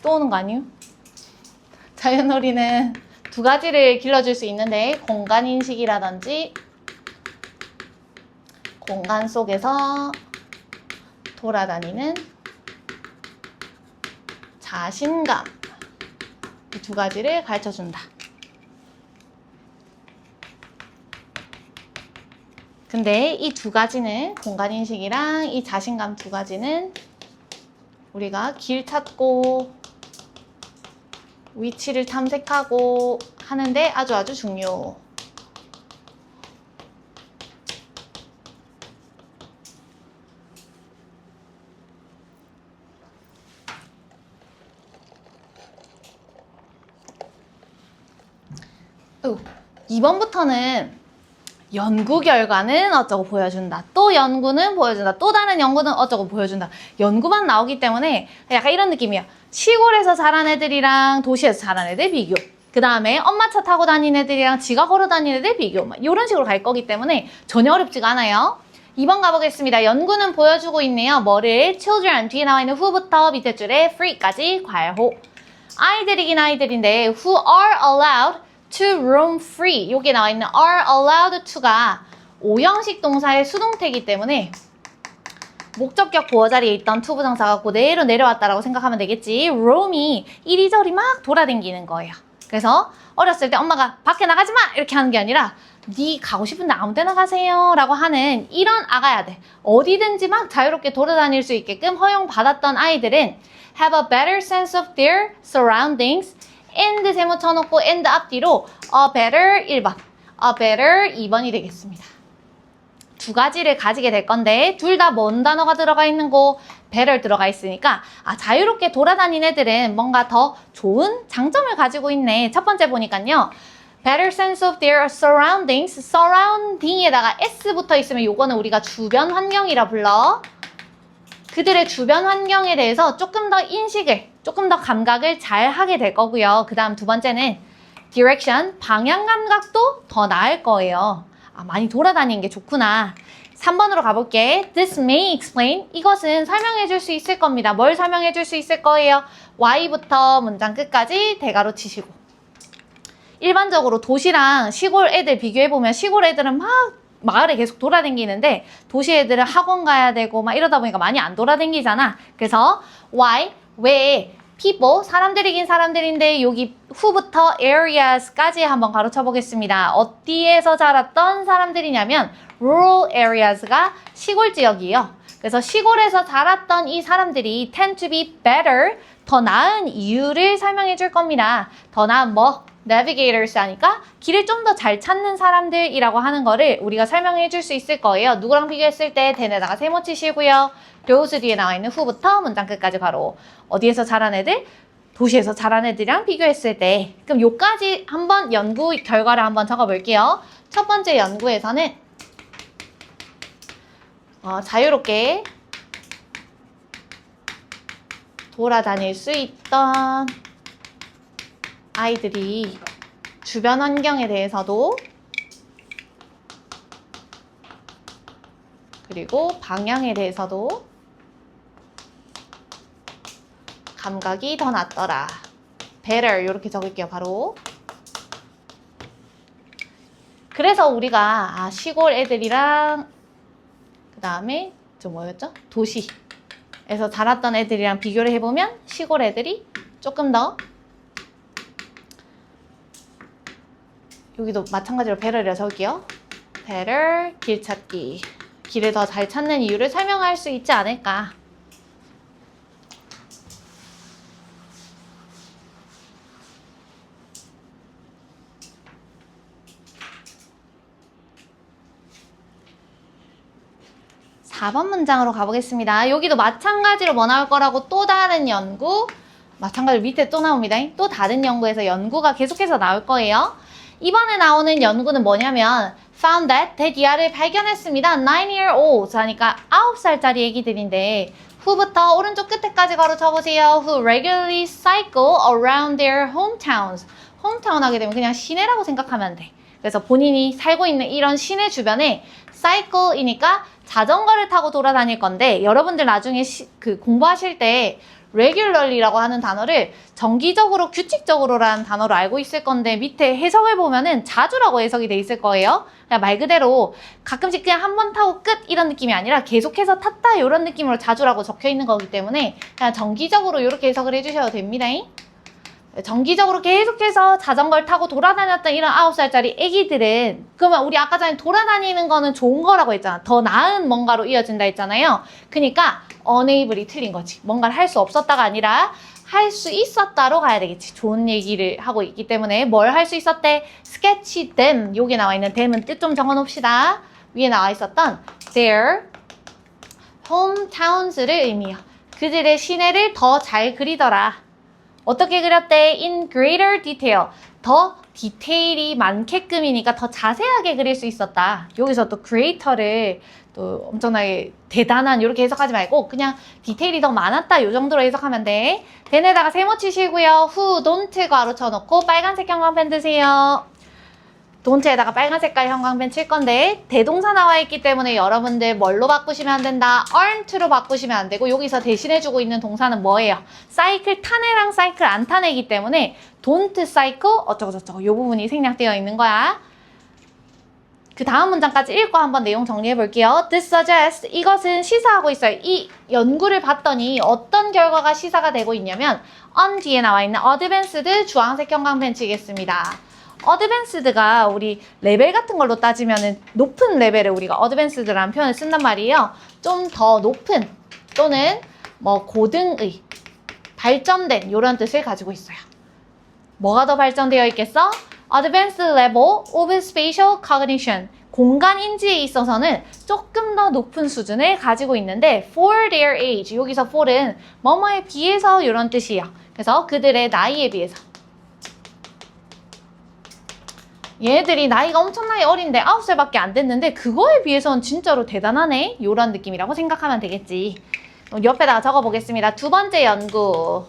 또 오는 거 아니에요? 자유놀이는 두 가지를 길러줄 수 있는데 공간인식이라든지 공간 속에서 돌아다니는 자신감, 이 두 가지를 가르쳐준다. 근데 이 두 가지는 공간인식이랑 이 자신감 두 가지는 우리가 길 찾고 위치를 탐색하고 하는데 아주 중요. 이번부터는 연구 결과는 어쩌고 보여준다. 또 연구는 보여준다. 또 다른 연구는 어쩌고 보여준다. 연구만 나오기 때문에 약간 이런 느낌이에요. 시골에서 자란 애들이랑 도시에서 자란 애들 비교. 그 다음에 엄마 차 타고 다니는 애들이랑 지가 걸어 다니는 애들 비교. 이런 식으로 갈 거기 때문에 전혀 어렵지가 않아요. 2번 가보겠습니다. 연구는 보여주고 있네요. 뭐를? children. 뒤에 나와 있는 who부터 밑에 줄에 free까지 괄호. 아이들이긴 아이들인데 who are allowed to roam free. 여기에 나와 있는 are allowed to가 5형식 동사의 수동태이기 때문에 목적격 보어 자리에 있던 to 부정사가 그대로 내려왔다라고 생각하면 되겠지. roam이 이리저리 막 돌아다니는 거예요. 그래서 어렸을 때 엄마가 밖에 나가지 마! 이렇게 하는 게 아니라 네 가고 싶은데 아무 데나 가세요 라고 하는 이런 아가야들. 어디든지 막 자유롭게 돌아다닐 수 있게끔 허용받았던 아이들은 have a better sense of their surroundings. and 세모 쳐놓고 and 앞뒤로 a better 1번, a better 2번이 되겠습니다. 두 가지를 가지게 될 건데 둘 다 뭔 단어가 들어가 있는 거? better 들어가 있으니까 자유롭게 돌아다니는 애들은 뭔가 더 좋은 장점을 가지고 있네. 첫 번째 보니까요. better sense of their surroundings. surrounding에다가 s 붙어 있으면 요거는 우리가 주변 환경이라 불러. 그들의 주변 환경에 대해서 조금 더 인식을, 조금 더 감각을 잘 하게 될 거고요. 그 다음 두 번째는 direction, 방향 감각도 더 나을 거예요. 많이 돌아다니는 게 좋구나. 3번으로 가볼게. This may explain. 이것은 설명해 줄 수 있을 겁니다. 뭘 설명해 줄 수 있을 거예요? Y부터 문장 끝까지 대괄호 치시고. 일반적으로 도시랑 시골 애들 비교해보면 시골 애들은 막 마을에 계속 돌아다니는데 도시 애들은 학원 가야 되고 막 이러다 보니까 많이 안 돌아다니잖아. 그래서 why, 왜, people, 사람들이긴 사람들인데 여기 who부터 areas까지 한번 가로쳐 보겠습니다. 어디에서 자랐던 사람들이냐면 rural areas가 시골 지역이에요. 그래서 시골에서 자랐던 이 사람들이 tend to be better, 더 나은 이유를 설명해 줄 겁니다. 더 나은 뭐? navigators 하니까 길을 좀 더 잘 찾는 사람들이라고 하는 거를 우리가 설명해 줄 수 있을 거예요. 누구랑 비교했을 때 대에다가 세모 치시고요. those 뒤에 나와 있는 who부터 문장 끝까지 바로 어디에서 자란 애들? 도시에서 자란 애들이랑 비교했을 때. 그럼 요까지 한번 연구 결과를 한번 적어볼게요. 첫 번째 연구에서는 자유롭게 돌아다닐 수 있던 아이들이 주변 환경에 대해서도 그리고 방향에 대해서도 감각이 더 낫더라. better 이렇게 적을게요. 바로. 그래서 우리가 시골 애들이랑 그 다음에 뭐였죠? 도시에서 자랐던 애들이랑 비교를 해보면 시골 애들이 조금 더 여기도 마찬가지로 better이라 적을게요. better 길 찾기. 길을 더 잘 찾는 이유를 설명할 수 있지 않을까. 사 번 문장으로 가보겠습니다. 여기도 마찬가지로 뭐 나올 거라고 또 다른 연구, 마찬가지로 밑에 또 나옵니다. 또 다른 연구에서 연구가 계속해서 나올 거예요. 이번에 나오는 연구는 뭐냐면 found that 대기아를 발견했습니다. 9-year-olds 하니까 9살짜리 애기들인데 who부터 오른쪽 끝에까지 가로 쳐보세요. who regularly cycle around their hometowns. 홈타운 하게 되면 그냥 시내라고 생각하면 돼. 그래서 본인이 살고 있는 이런 시내 주변에 cycle이니까 자전거를 타고 돌아다닐 건데 여러분들 나중에 공부하실 때 regularly라고 하는 단어를 정기적으로, 규칙적으로라는 단어로 알고 있을 건데 밑에 해석을 보면은 자주라고 해석이 돼 있을 거예요. 그냥 말 그대로 가끔씩 그냥 한 번 타고 끝 이런 느낌이 아니라 계속해서 탔다 이런 느낌으로 자주라고 적혀 있는 거기 때문에 그냥 정기적으로 이렇게 해석을 해주셔도 됩니다. 정기적으로 계속해서 자전거를 타고 돌아다녔던 이런 9살짜리 애기들은 그러면 우리 아까 전에 돌아다니는 거는 좋은 거라고 했잖아. 더 나은 뭔가로 이어진다 했잖아요. 그러니까 unable이 틀린 거지. 뭔가를 할 수 없었다가 아니라 할 수 있었다로 가야 되겠지. 좋은 얘기를 하고 있기 때문에 뭘 할 수 있었대? sketch them. 여기 나와 있는 them은 뜻 좀 적어 놓읍시다. 위에 나와 있었던 their hometowns를 의미해요. 그들의 시내를 더 잘 그리더라. 어떻게 그렸대? In greater detail. 더 디테일이 많게끔이니까 더 자세하게 그릴 수 있었다. 여기서 또 greater를 또 엄청나게 대단한 이렇게 해석하지 말고 그냥 디테일이 더 많았다 이 정도로 해석하면 돼. then에다가 세모 치시고요. who, don't 괄호 쳐놓고 빨간색 형광펜 드세요. don't에다가 빨간 색깔 형광펜 칠 건데 대동사 나와 있기 때문에 여러분들 뭘로 바꾸시면 안 된다? aren't로 바꾸시면 안 되고 여기서 대신해주고 있는 동사는 뭐예요? 사이클 탄 애랑 사이클 안 탄 애이기 때문에 don't cycle 어쩌고저쩌고 이 부분이 생략되어 있는 거야. 그 다음 문장까지 읽고 한번 내용 정리해 볼게요. This suggests 이것은 시사하고 있어요. 이 연구를 봤더니 어떤 결과가 시사가 되고 있냐면 on 뒤에 나와 있는 advanced 주황색 형광펜 치겠습니다. 어드밴스드가 우리 레벨 같은 걸로 따지면은 높은 레벨을 우리가 어드밴스드라는 표현을 쓴단 말이에요. 좀 더 높은 또는 뭐 고등의 발전된 이런 뜻을 가지고 있어요. 뭐가 더 발전되어 있겠어? Advanced level of spatial cognition. 공간 인지에 있어서는 조금 더 높은 수준을 가지고 있는데 for their age. 여기서 for은 뭐뭐에 비해서 이런 뜻이에요. 그래서 그들의 나이에 비해서. 얘네들이 나이가 엄청나게 어린데 9살밖에 안 됐는데 그거에 비해서는 진짜로 대단하네? 이런 느낌이라고 생각하면 되겠지. 옆에다가 적어보겠습니다. 두 번째 연구.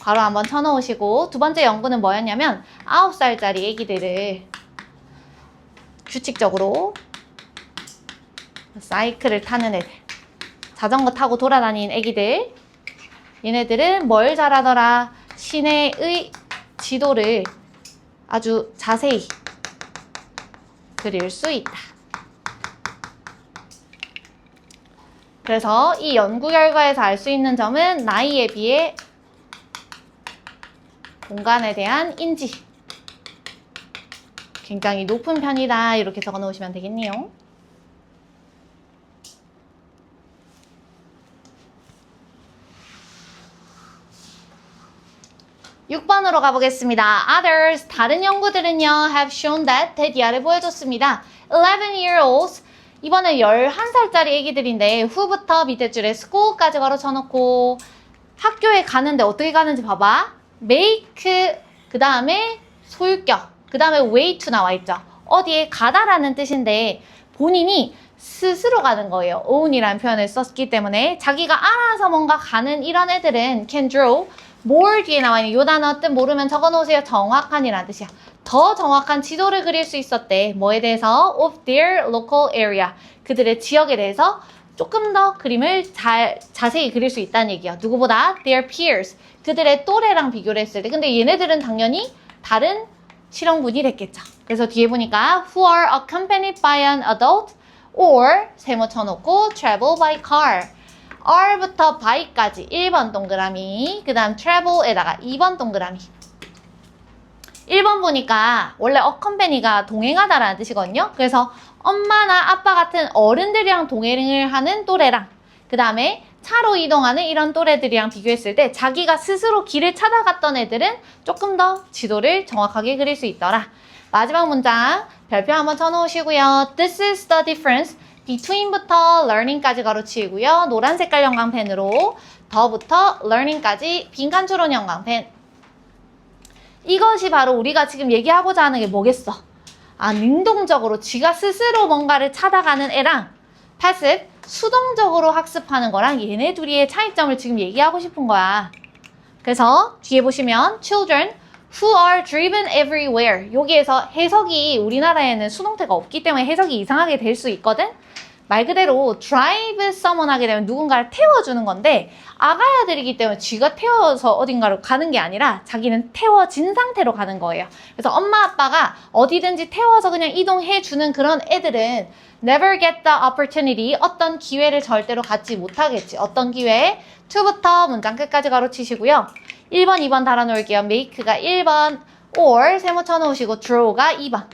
괄호 한번 쳐놓으시고 두 번째 연구는 뭐였냐면 9살짜리 애기들을 규칙적으로 사이클을 타는 애들, 자전거 타고 돌아다니는 애기들, 얘네들은 뭘 잘하더라? 시내의 지도를 아주 자세히 그릴 수 있다. 그래서 이 연구 결과에서 알 수 있는 점은 나이에 비해 공간에 대한 인지 굉장히 높은 편이다. 이렇게 적어 놓으시면 되겠네요. 6번으로 가보겠습니다. Others, 다른 연구들은요, have shown that, 대디아를 보여줬습니다. 11-year-olds, 이번엔 11살짜리 애기들인데, who부터 밑에 줄에 school까지 걸어쳐놓고, 학교에 가는데 어떻게 가는지 봐봐. make, 그 다음에 소유격, 그 다음에 way to 나와 있죠. 어디에 가다라는 뜻인데, 본인이 스스로 가는 거예요. own이라는 표현을 썼기 때문에, 자기가 알아서 뭔가 가는 이런 애들은 can draw, more 뒤에 나와 있는 요 단어 뜻 모르면 적어놓으세요. 정확한이라는 뜻이야. 더 정확한 지도를 그릴 수 있었대. 뭐에 대해서? of their local area. 그들의 지역에 대해서 조금 더 그림을 자세히 그릴 수 있다는 얘기야. 누구보다? their peers. 그들의 또래랑 비교를 했을 때. 근데 얘네들은 당연히 다른 실험군이 됐겠죠. 그래서 뒤에 보니까 who are accompanied by an adult or 세모 쳐놓고 travel by car. R부터 by까지 1번 동그라미, 그 다음 travel에다가 2번 동그라미. 1번 보니까 원래 accompany가 동행하다라는 뜻이거든요. 그래서 엄마나 아빠 같은 어른들이랑 동행을 하는 또래랑 그 다음에 차로 이동하는 이런 또래들이랑 비교했을 때 자기가 스스로 길을 찾아갔던 애들은 조금 더 지도를 정확하게 그릴 수 있더라. 마지막 문장 별표 한번 쳐놓으시고요. This is the difference between부터 learning까지 가로치고요. 노란 색깔 형광펜으로 더부터 learning까지 빈칸 추론 형광펜. 이것이 바로 우리가 지금 얘기하고자 하는 게 뭐겠어? 아, 능동적으로 지가 스스로 뭔가를 찾아가는 애랑 passive, 수동적으로 학습하는 거랑 얘네 둘이의 차이점을 지금 얘기하고 싶은 거야. 그래서 뒤에 보시면 children who are driven everywhere. 여기에서 해석이 우리나라에는 수동태가 없기 때문에 해석이 이상하게 될 수 있거든? 말 그대로 drive someone 하게 되면 누군가를 태워주는 건데 아가야들이기 때문에 쥐가 태워서 어딘가로 가는 게 아니라 자기는 태워진 상태로 가는 거예요. 그래서 엄마 아빠가 어디든지 태워서 그냥 이동해주는 그런 애들은 never get the opportunity, 어떤 기회를 절대로 갖지 못하겠지. 어떤 기회? to부터 문장 끝까지 가로치시고요. 1번, 2번 달아놓을게요. make가 1번, or 세모 쳐놓으시고 draw가 2번.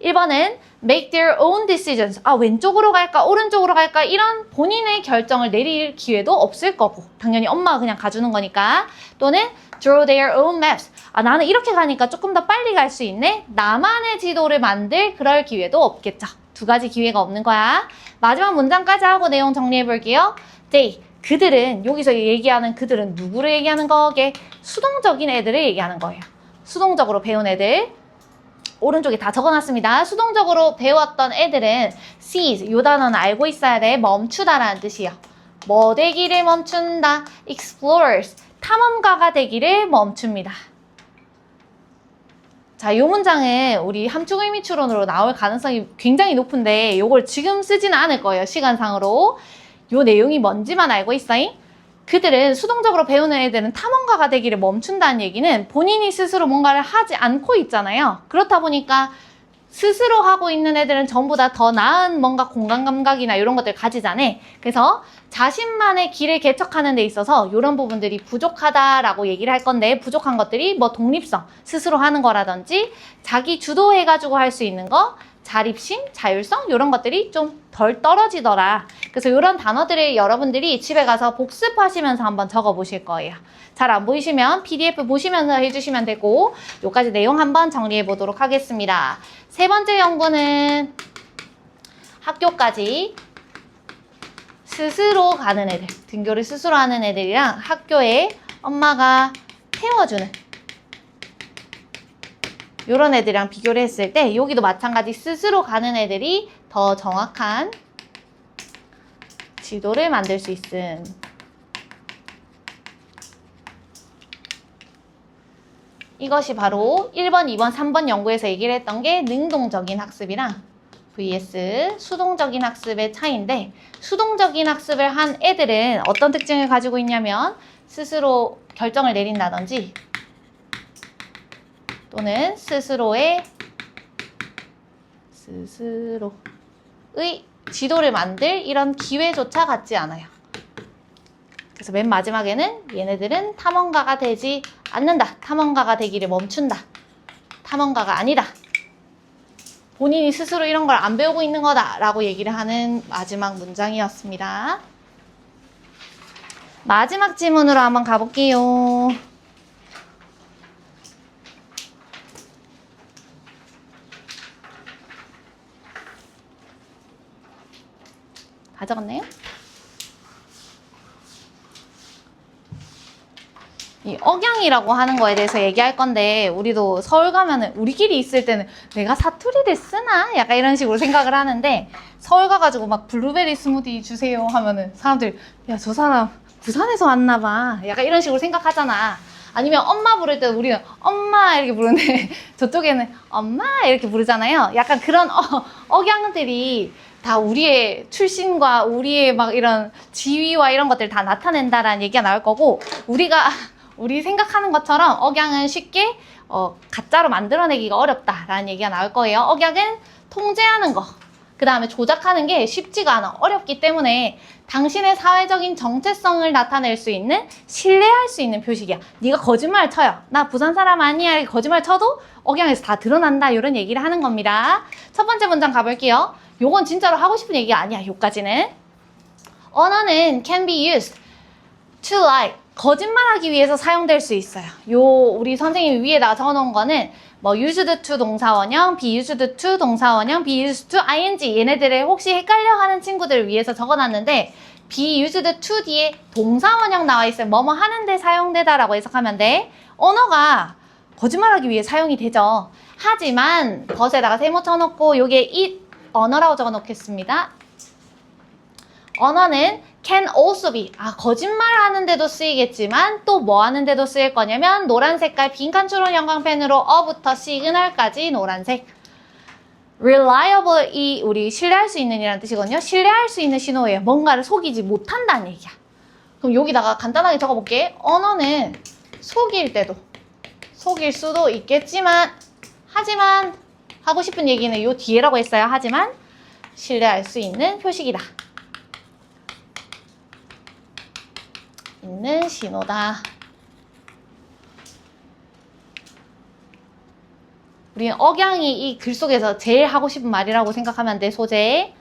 1번은 make their own decisions. 아, 왼쪽으로 갈까, 오른쪽으로 갈까, 이런 본인의 결정을 내릴 기회도 없을 거고. 당연히 엄마가 그냥 가주는 거니까. 또는 draw their own maps. 아, 나는 이렇게 가니까 조금 더 빨리 갈 수 있네. 나만의 지도를 만들 그럴 기회도 없겠죠. 두 가지 기회가 없는 거야. 마지막 문장까지 하고 내용 정리해 볼게요. they. 그들은, 여기서 얘기하는 그들은 누구를 얘기하는 거게? 수동적인 애들을 얘기하는 거예요. 수동적으로 배운 애들. 오른쪽에 다 적어놨습니다. 수동적으로 배웠던 애들은 seize, 이 단어는 알고 있어야 돼. 멈추다라는 뜻이에요. 뭐 되기를 멈춘다. explorers, 탐험가가 되기를 멈춥니다. 자, 이 문장은 우리 함축 의미 추론으로 나올 가능성이 굉장히 높은데 이걸 지금 쓰지는 않을 거예요. 시간상으로. 이 내용이 뭔지만 알고 있어잉? 그들은 수동적으로 배우는 애들은 탐험가가 되기를 멈춘다는 얘기는 본인이 스스로 뭔가를 하지 않고 있잖아요. 그렇다 보니까 스스로 하고 있는 애들은 전부 다 더 나은 뭔가 공간 감각이나 이런 것들 가지잖아. 그래서 자신만의 길을 개척하는 데 있어서 이런 부분들이 부족하다라고 얘기를 할 건데 부족한 것들이 뭐 독립성, 스스로 하는 거라든지 자기 주도해가지고 할 수 있는 거, 자립심, 자율성 이런 것들이 좀 덜 떨어지더라. 그래서 이런 단어들을 여러분들이 집에 가서 복습하시면서 한번 적어보실 거예요. 잘 안 보이시면 PDF 보시면서 해주시면 되고 여기까지 내용 한번 정리해 보도록 하겠습니다. 세 번째 연구는 학교까지 스스로 가는 애들, 등교를 스스로 하는 애들이랑 학교에 엄마가 태워주는 이런 애들이랑 비교를 했을 때 여기도 마찬가지 스스로 가는 애들이 더 정확한 지도를 만들 수 있음. 이것이 바로 1번, 2번, 3번 연구에서 얘기를 했던 게 능동적인 학습이랑 vs 수동적인 학습의 차이인데 수동적인 학습을 한 애들은 어떤 특징을 가지고 있냐면 스스로 결정을 내린다든지 또는 스스로의 지도를 만들 이런 기회조차 갖지 않아요. 그래서 맨 마지막에는 얘네들은 탐험가가 되지 않는다. 탐험가가 되기를 멈춘다. 탐험가가 아니다. 본인이 스스로 이런 걸 안 배우고 있는 거다 라고 얘기를 하는 마지막 문장이었습니다. 마지막 질문으로 한번 가볼게요. 다 적었네요. 이 억양이라고 하는 거에 대해서 얘기할 건데 우리도 서울 가면은 우리끼리 있을 때는 내가 사투리를 쓰나? 약간 이런 식으로 생각을 하는데 서울 가가지고 막 블루베리 스무디 주세요 하면은 사람들이 야, 저 사람 부산에서 왔나 봐. 약간 이런 식으로 생각하잖아. 아니면 엄마 부를 때 우리는 엄마 이렇게 부르는데 저쪽에는 엄마 이렇게 부르잖아요. 약간 그런 억양들이 다 우리의 출신과 우리의 막 이런 지위와 이런 것들 다 나타낸다라는 얘기가 나올 거고 우리 생각하는 것처럼 억양은 쉽게 가짜로 만들어내기가 어렵다라는 얘기가 나올 거예요. 억양은 통제하는 거, 그 다음에 조작하는 게 쉽지가 않아. 어렵기 때문에 당신의 사회적인 정체성을 나타낼 수 있는, 신뢰할 수 있는 표식이야. 네가 거짓말 쳐요. 나 부산 사람 아니야. 이렇게 거짓말 쳐도 억양에서 다 드러난다. 이런 얘기를 하는 겁니다. 첫 번째 문장 가볼게요. 요건 진짜로 하고 싶은 얘기가 아니야. 요까지는. 언어는 can be used to lie. 거짓말하기 위해서 사용될 수 있어요. 우리 선생님이 위에다가 적어놓은 거는 뭐 used to 동사원형, be used to 동사원형, be used to ing 얘네들을 혹시 헷갈려하는 친구들을 위해서 적어놨는데 be used to 뒤에 동사원형 나와 있어요. 뭐뭐 하는데 사용되다라고 해석하면 돼. 언어가 거짓말하기 위해 사용이 되죠. 하지만 덫에다가 세모 쳐놓고 여기에 it 언어라고 적어놓겠습니다. 언어는 can also be. 거짓말 하는데도 쓰이겠지만 또 뭐 하는데도 쓰일 거냐면 노란 색깔 빈칸 추론 형광펜으로 어부터 시그널까지 노란색. reliable 이 우리 신뢰할 수 있는 이라는 뜻이거든요. 신뢰할 수 있는 신호예요. 뭔가를 속이지 못한다는 얘기야. 그럼 여기다가 간단하게 적어볼게. 언어는 속일 수도 있겠지만 하지만 하고 싶은 얘기는 요 뒤에라고 했어요. 하지만 신뢰할 수 있는 표식이다. 있는 신호다. 우리는 억양이 이 글 속에서 제일 하고 싶은 말이라고 생각하면 돼. 소재.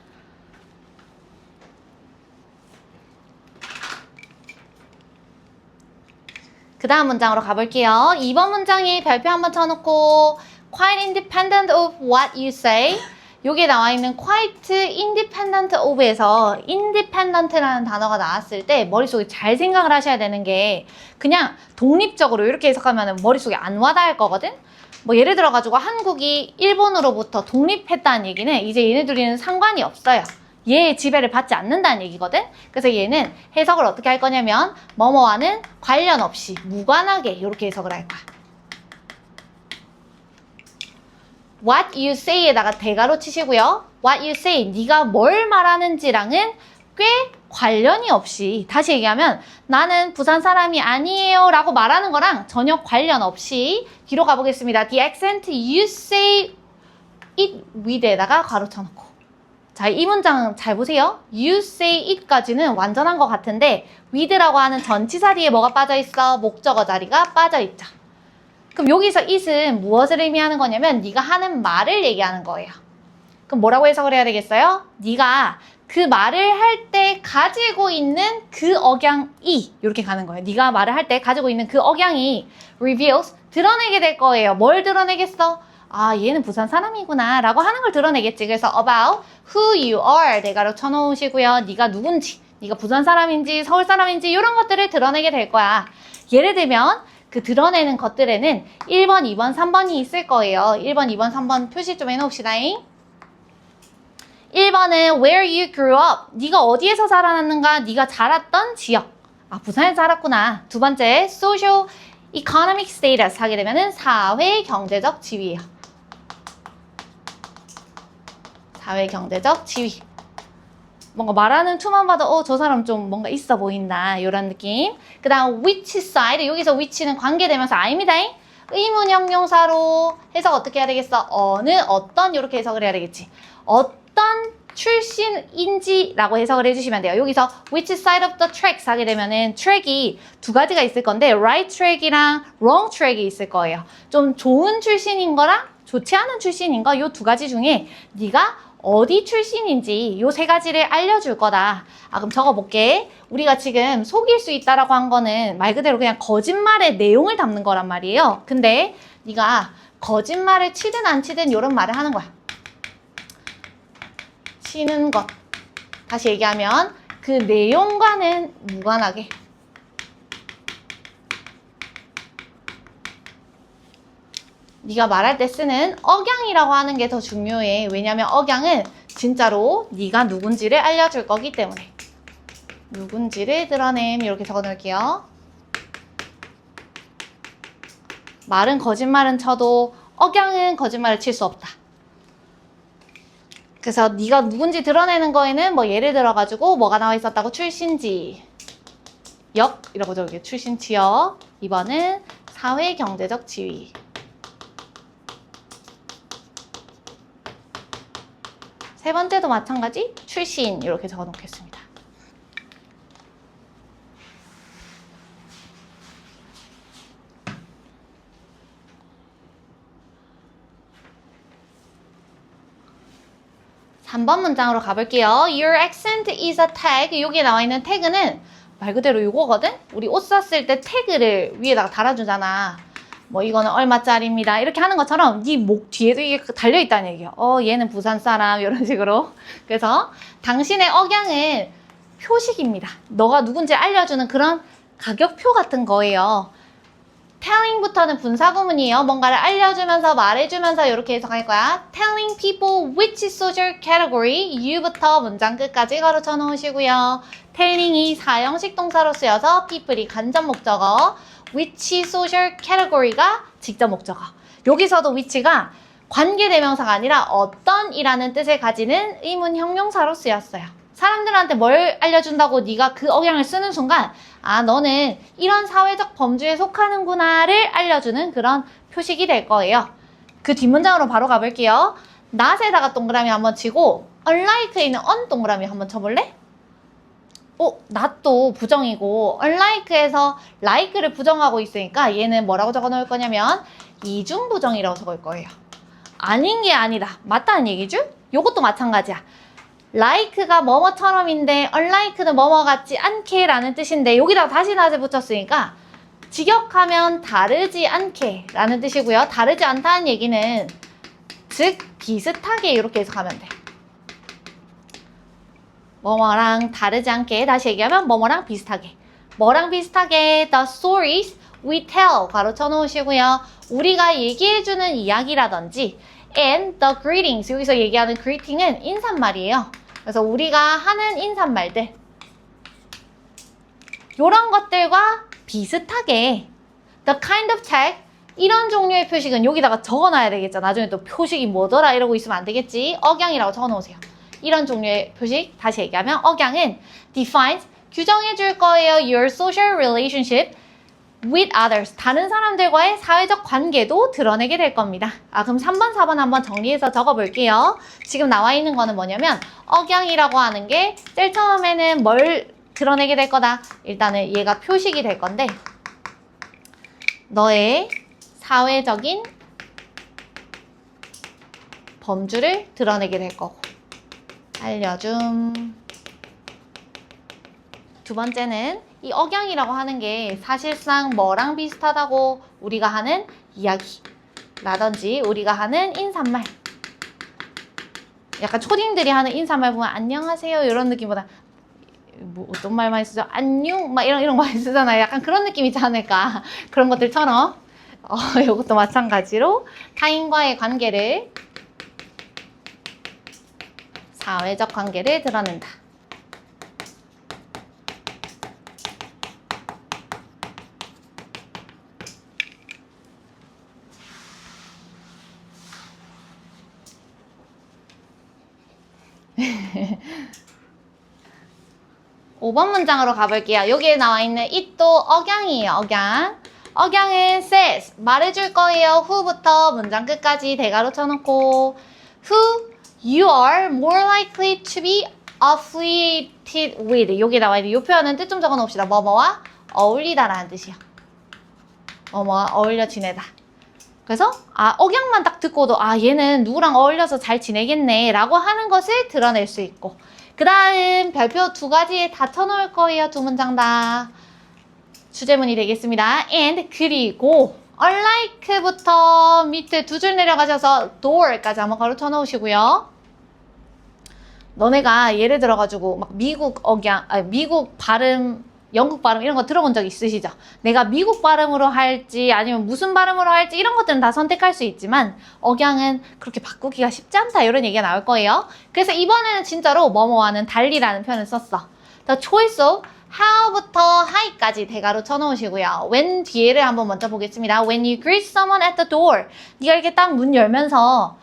그 다음 문장으로 가볼게요. 2번 문장에 별표 한번 쳐놓고 quite independent of what you say. 여기에 나와 있는 quite independent of에서 independent라는 단어가 나왔을 때 머릿속에 잘 생각을 하셔야 되는 게 그냥 독립적으로 이렇게 해석하면 머릿속에 안 와닿을 거거든? 뭐 예를 들어가지고 한국이 일본으로부터 독립했다는 얘기는 이제 얘네들이는 상관이 없어요. 얘의 지배를 받지 않는다는 얘기거든? 그래서 얘는 해석을 어떻게 할 거냐면 뭐뭐와는 관련 없이 무관하게 이렇게 해석을 할 거야. What you say에다가 대가로 치시고요. What you say, 네가 뭘 말하는지랑은 꽤 관련이 없이, 다시 얘기하면 나는 부산 사람이 아니에요 라고 말하는 거랑 전혀 관련 없이 뒤로 가보겠습니다. The accent you say it with에다가 괄호 쳐놓고. 자, 이 문장 잘 보세요. You say it까지는 완전한 것 같은데 with라고 하는 전치사 뒤에 뭐가 빠져있어? 목적어 자리가 빠져있죠. 그럼 여기서 it은 무엇을 의미하는 거냐면 네가 하는 말을 얘기하는 거예요. 그럼 뭐라고 해석을 해야 되겠어요? 네가 그 말을 할 때 가지고 있는 그 억양이 이렇게 가는 거예요. 네가 말을 할 때 가지고 있는 그 억양이 reveals 드러내게 될 거예요. 뭘 드러내겠어? 얘는 부산 사람이구나 라고 하는 걸 드러내겠지. 그래서 about who you are 대가로 쳐놓으시고요. 네가 누군지, 네가 부산 사람인지 서울 사람인지 이런 것들을 드러내게 될 거야. 예를 들면 그 드러내는 것들에는 1번, 2번, 3번이 있을 거예요. 1번, 2번, 3번 표시 좀 해놓읍시다. 1번은 where you grew up. 네가 어디에서 살아났는가? 네가 자랐던 지역. 부산에서 살았구나. 두 번째, social economic status 하게 되면은 사회 경제적 지위예요. 사회 경제적 지위. 뭔가 말하는 투만 봐도 저 사람 좀 뭔가 있어 보인다 이런 느낌. 그 다음 which side, 여기서 which는 관계되면서 I입니다. 의문형 용사로 해석 어떻게 해야 되겠어? 어느, 어떤 이렇게 해석을 해야 되겠지. 어떤 출신인지 라고 해석을 해주시면 돼요. 여기서 which side of the tracks 하게 되면은 트랙이 두 가지가 있을 건데 right track이랑 wrong track이 있을 거예요. 좀 좋은 출신인 거랑 좋지 않은 출신인 거 요 두 가지 중에 네가 어디 출신인지 요 세 가지를 알려줄 거다. 그럼 적어볼게. 우리가 지금 속일 수 있다라고 한 거는 말 그대로 그냥 거짓말의 내용을 담는 거란 말이에요. 근데 네가 거짓말을 치든 안 치든 이런 말을 하는 거야. 치는 것. 다시 얘기하면 그 내용과는 무관하게 네가 말할 때 쓰는 억양이라고 하는 게 더 중요해. 왜냐면 억양은 진짜로 네가 누군지를 알려줄 거기 때문에. 누군지를 드러냄. 이렇게 적어 놓을게요. 말은 거짓말은 쳐도 억양은 거짓말을 칠 수 없다. 그래서 네가 누군지 드러내는 거에는 뭐 예를 들어가지고 뭐가 나와 있었다고 출신지 역 이라고 적을게요. 출신 지역. 2번은 사회 경제적 지위. 세 번째도 마찬가지 출신 이렇게 적어 놓겠습니다. 삼 번 문장으로 가볼게요. Your accent is a tag. 여기에 나와 있는 태그는 말 그대로 이거거든? 우리 옷 샀을 때 태그를 위에다가 달아주잖아. 뭐 이거는 얼마짜리입니다. 이렇게 하는 것처럼 네 목 뒤에도 이게 달려있다는 얘기야. 얘는 부산 사람 이런 식으로. 그래서 당신의 억양은 표식입니다. 너가 누군지 알려주는 그런 가격표 같은 거예요. telling부터는 분사구문이에요. 뭔가를 알려주면서 말해주면서 이렇게 해석할 거야. telling people which social category you부터 문장 끝까지 가르쳐 놓으시고요. telling이 사형식 동사로 쓰여서 people이 간접 목적어, which social category가 직접 목적어. 여기서도 which가 관계대명사가 아니라 어떤 이라는 뜻을 가지는 의문 형용사로 쓰였어요. 사람들한테 뭘 알려준다고 네가 그 억양을 쓰는 순간 아 너는 이런 사회적 범주에 속하는구나를 알려주는 그런 표식이 될 거예요. 그 뒷문장으로 바로 가볼게요. not에다가 동그라미 한번 치고 unlike에 있는 on 동그라미 한번 쳐볼래? not도 부정이고 unlike에서 like를 부정하고 있으니까 얘는 뭐라고 적어 놓을 거냐면 이중 부정이라고 적을 거예요. 아닌 게 아니다. 맞다는 얘기죠? 요것도 마찬가지야. like가 뭐뭐처럼인데 unlike는 뭐뭐 같지 않게 라는 뜻인데 여기다가 다시 not을 붙였으니까 직역하면 다르지 않게 라는 뜻이고요. 다르지 않다는 얘기는 즉 비슷하게 이렇게 해석하면 돼. 뭐뭐랑 다르지 않게 다시 얘기하면 뭐뭐랑 비슷하게. 뭐랑 비슷하게 the stories we tell 가로쳐 놓으시고요. 우리가 얘기해주는 이야기라든지 and the greetings 여기서 얘기하는 greeting은 인사말이에요. 그래서 우리가 하는 인사말들 이런 것들과 비슷하게 the kind of tag 이런 종류의 표식은 여기다가 적어놔야 되겠죠. 나중에 또 표식이 뭐더라 이러고 있으면 안 되겠지. 억양이라고 적어놓으세요. 이런 종류의 표식 다시 얘기하면 억양은 defines 규정해 줄 거예요. Your social relationship with others 다른 사람들과의 사회적 관계도 드러내게 될 겁니다. 그럼 3번, 4번 한번 정리해서 적어볼게요. 지금 나와 있는 거는 뭐냐면 억양이라고 하는 게 제일 처음에는 뭘 드러내게 될 거다. 일단은 얘가 표식이 될 건데 너의 사회적인 범주를 드러내게 될 거고 알려줌. 두 번째는 이 억양이라고 하는 게 사실상 뭐랑 비슷하다고 우리가 하는 이야기라든지 우리가 하는 인사말 약간 초딩들이 하는 인사말 보면 안녕하세요 이런 느낌보다 뭐 어떤 말 많이 쓰죠? 안녕 막 이런 거 많이 쓰잖아요. 약간 그런 느낌이지 않을까 그런 것들처럼 이것도 마찬가지로 타인과의 관계를 사회적 관계를 드러낸다. (5번) 문장으로 가볼게요. 여기에 나와 있는 it도 억양이에요. 억양은 says 말해줄 거예요. who부터 문장 끝까지 대괄호 쳐놓고 who you are more likely to be affiliated with 여기에 나와 있는 이 표현은 뜻 좀 적어 놓읍시다. 뭐뭐와 어울리다라는 뜻이요. 뭐뭐와 어울려 지내다. 그래서 억양만 딱 듣고도 얘는 누구랑 어울려서 잘 지내겠네 라고 하는 것을 드러낼 수 있고 그 다음 별표 2가지에 다 쳐놓을 거예요. 두 문장 다. 주제문이 되겠습니다. and 그리고 unlike부터 밑에 두 줄 내려가셔서 door까지 한번 가로 쳐놓으시고요. 너네가 예를 들어가지고 막 미국 억양, 아니 미국 발음, 영국 발음 이런 거 들어본 적 있으시죠? 내가 미국 발음으로 할지 아니면 무슨 발음으로 할지 이런 것들은 다 선택할 수 있지만 억양은 그렇게 바꾸기가 쉽지 않다 이런 얘기가 나올 거예요. 그래서 이번에는 진짜로 뭐뭐와는 달리라는 표현을 썼어. The choice of how부터 high까지 대괄호 쳐놓으시고요. when 뒤에를 한번 먼저 보겠습니다. When you greet someone at the door. 네가 이렇게 딱 문 열면서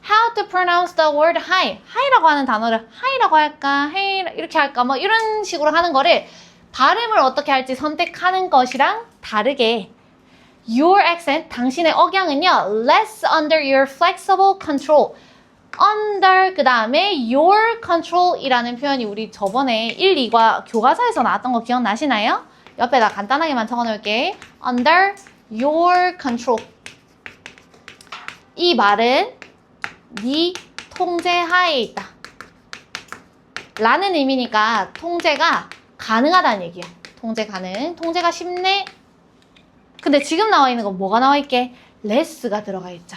how to pronounce the word hi. hi라고 하는 단어를 hi라고 할까? hey 이렇게 할까? 뭐 이런 식으로 하는 거를 발음을 어떻게 할지 선택하는 것이랑 다르게 your accent, 당신의 억양은요 less under your flexible control. under 그 다음에 your control이라는 표현이 우리 저번에 1, 2과 교과서에서 나왔던 거 기억나시나요? 옆에다 간단하게만 적어놓을게. under your control. 이 말은 네 통제 하에 있다. 라는 의미니까 통제가 가능하다는 얘기야. 통제 가능. 통제가 쉽네. 근데 지금 나와 있는 건 뭐가 나와 있게? less가 들어가 있죠.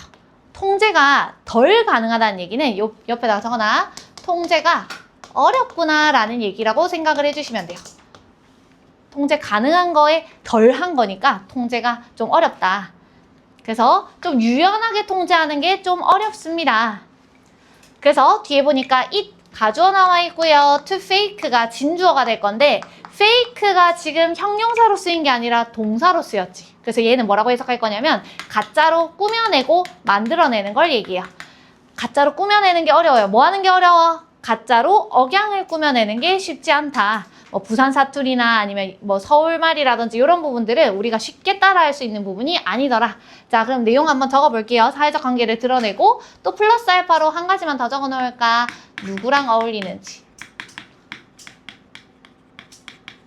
통제가 덜 가능하다는 얘기는 옆에다가 적어놔. 통제가 어렵구나 라는 얘기라고 생각을 해주시면 돼요. 통제 가능한 거에 덜 한 거니까 통제가 좀 어렵다. 그래서 좀 유연하게 통제하는 게 좀 어렵습니다. 그래서 뒤에 보니까 it 가주어 나와 있고요. to fake가 진주어가 될 건데 fake가 지금 형용사로 쓰인 게 아니라 동사로 쓰였지. 그래서 얘는 뭐라고 해석할 거냐면 가짜로 꾸며내고 만들어내는 걸 얘기해요. 가짜로 꾸며내는 게 어려워요. 뭐 하는 게 어려워? 가짜로 억양을 꾸며내는 게 쉽지 않다. 뭐 부산 사투리나 아니면 뭐 서울말이라든지 이런 부분들은 우리가 쉽게 따라할 수 있는 부분이 아니더라. 자, 그럼 내용 한번 적어볼게요. 사회적 관계를 드러내고 또 플러스 알파로 한 가지만 더 적어 놓을까? 누구랑 어울리는지.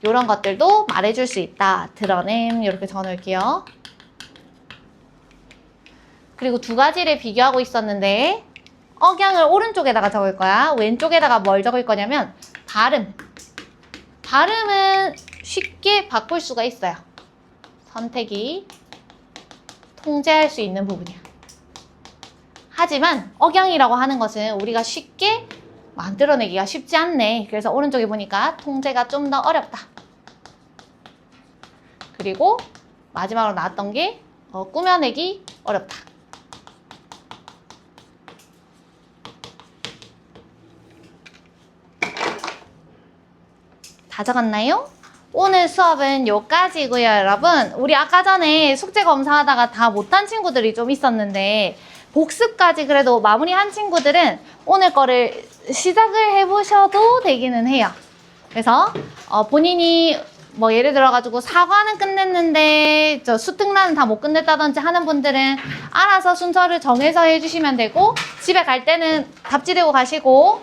이런 것들도 말해줄 수 있다. 드러냄 이렇게 적어 놓을게요. 그리고 두 가지를 비교하고 있었는데 억양을 오른쪽에다가 적을 거야. 왼쪽에다가 뭘 적을 거냐면 발음. 발음은 쉽게 바꿀 수가 있어요. 선택이 통제할 수 있는 부분이야. 하지만 억양이라고 하는 것은 우리가 쉽게 만들어내기가 쉽지 않네. 그래서 오른쪽에 보니까 통제가 좀 더 어렵다. 그리고 마지막으로 나왔던 게 꾸며내기 어렵다. 다 적었나요? 오늘 수업은 여기까지고요, 여러분. 우리 아까 전에 숙제 검사하다가 다 못한 친구들이 좀 있었는데 복습까지 그래도 마무리한 친구들은 오늘 거를 시작을 해보셔도 되기는 해요. 그래서 본인이 뭐 예를 들어가지고 사과는 끝냈는데 저 수특란은 다 못 끝냈다든지 하는 분들은 알아서 순서를 정해서 해주시면 되고 집에 갈 때는 답지대고 가시고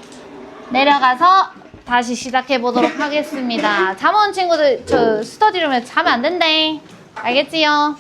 내려가서 다시 시작해 보도록 하겠습니다. 잠 온 친구들 저 스터디룸에서 자면 안 된대. 알겠지요?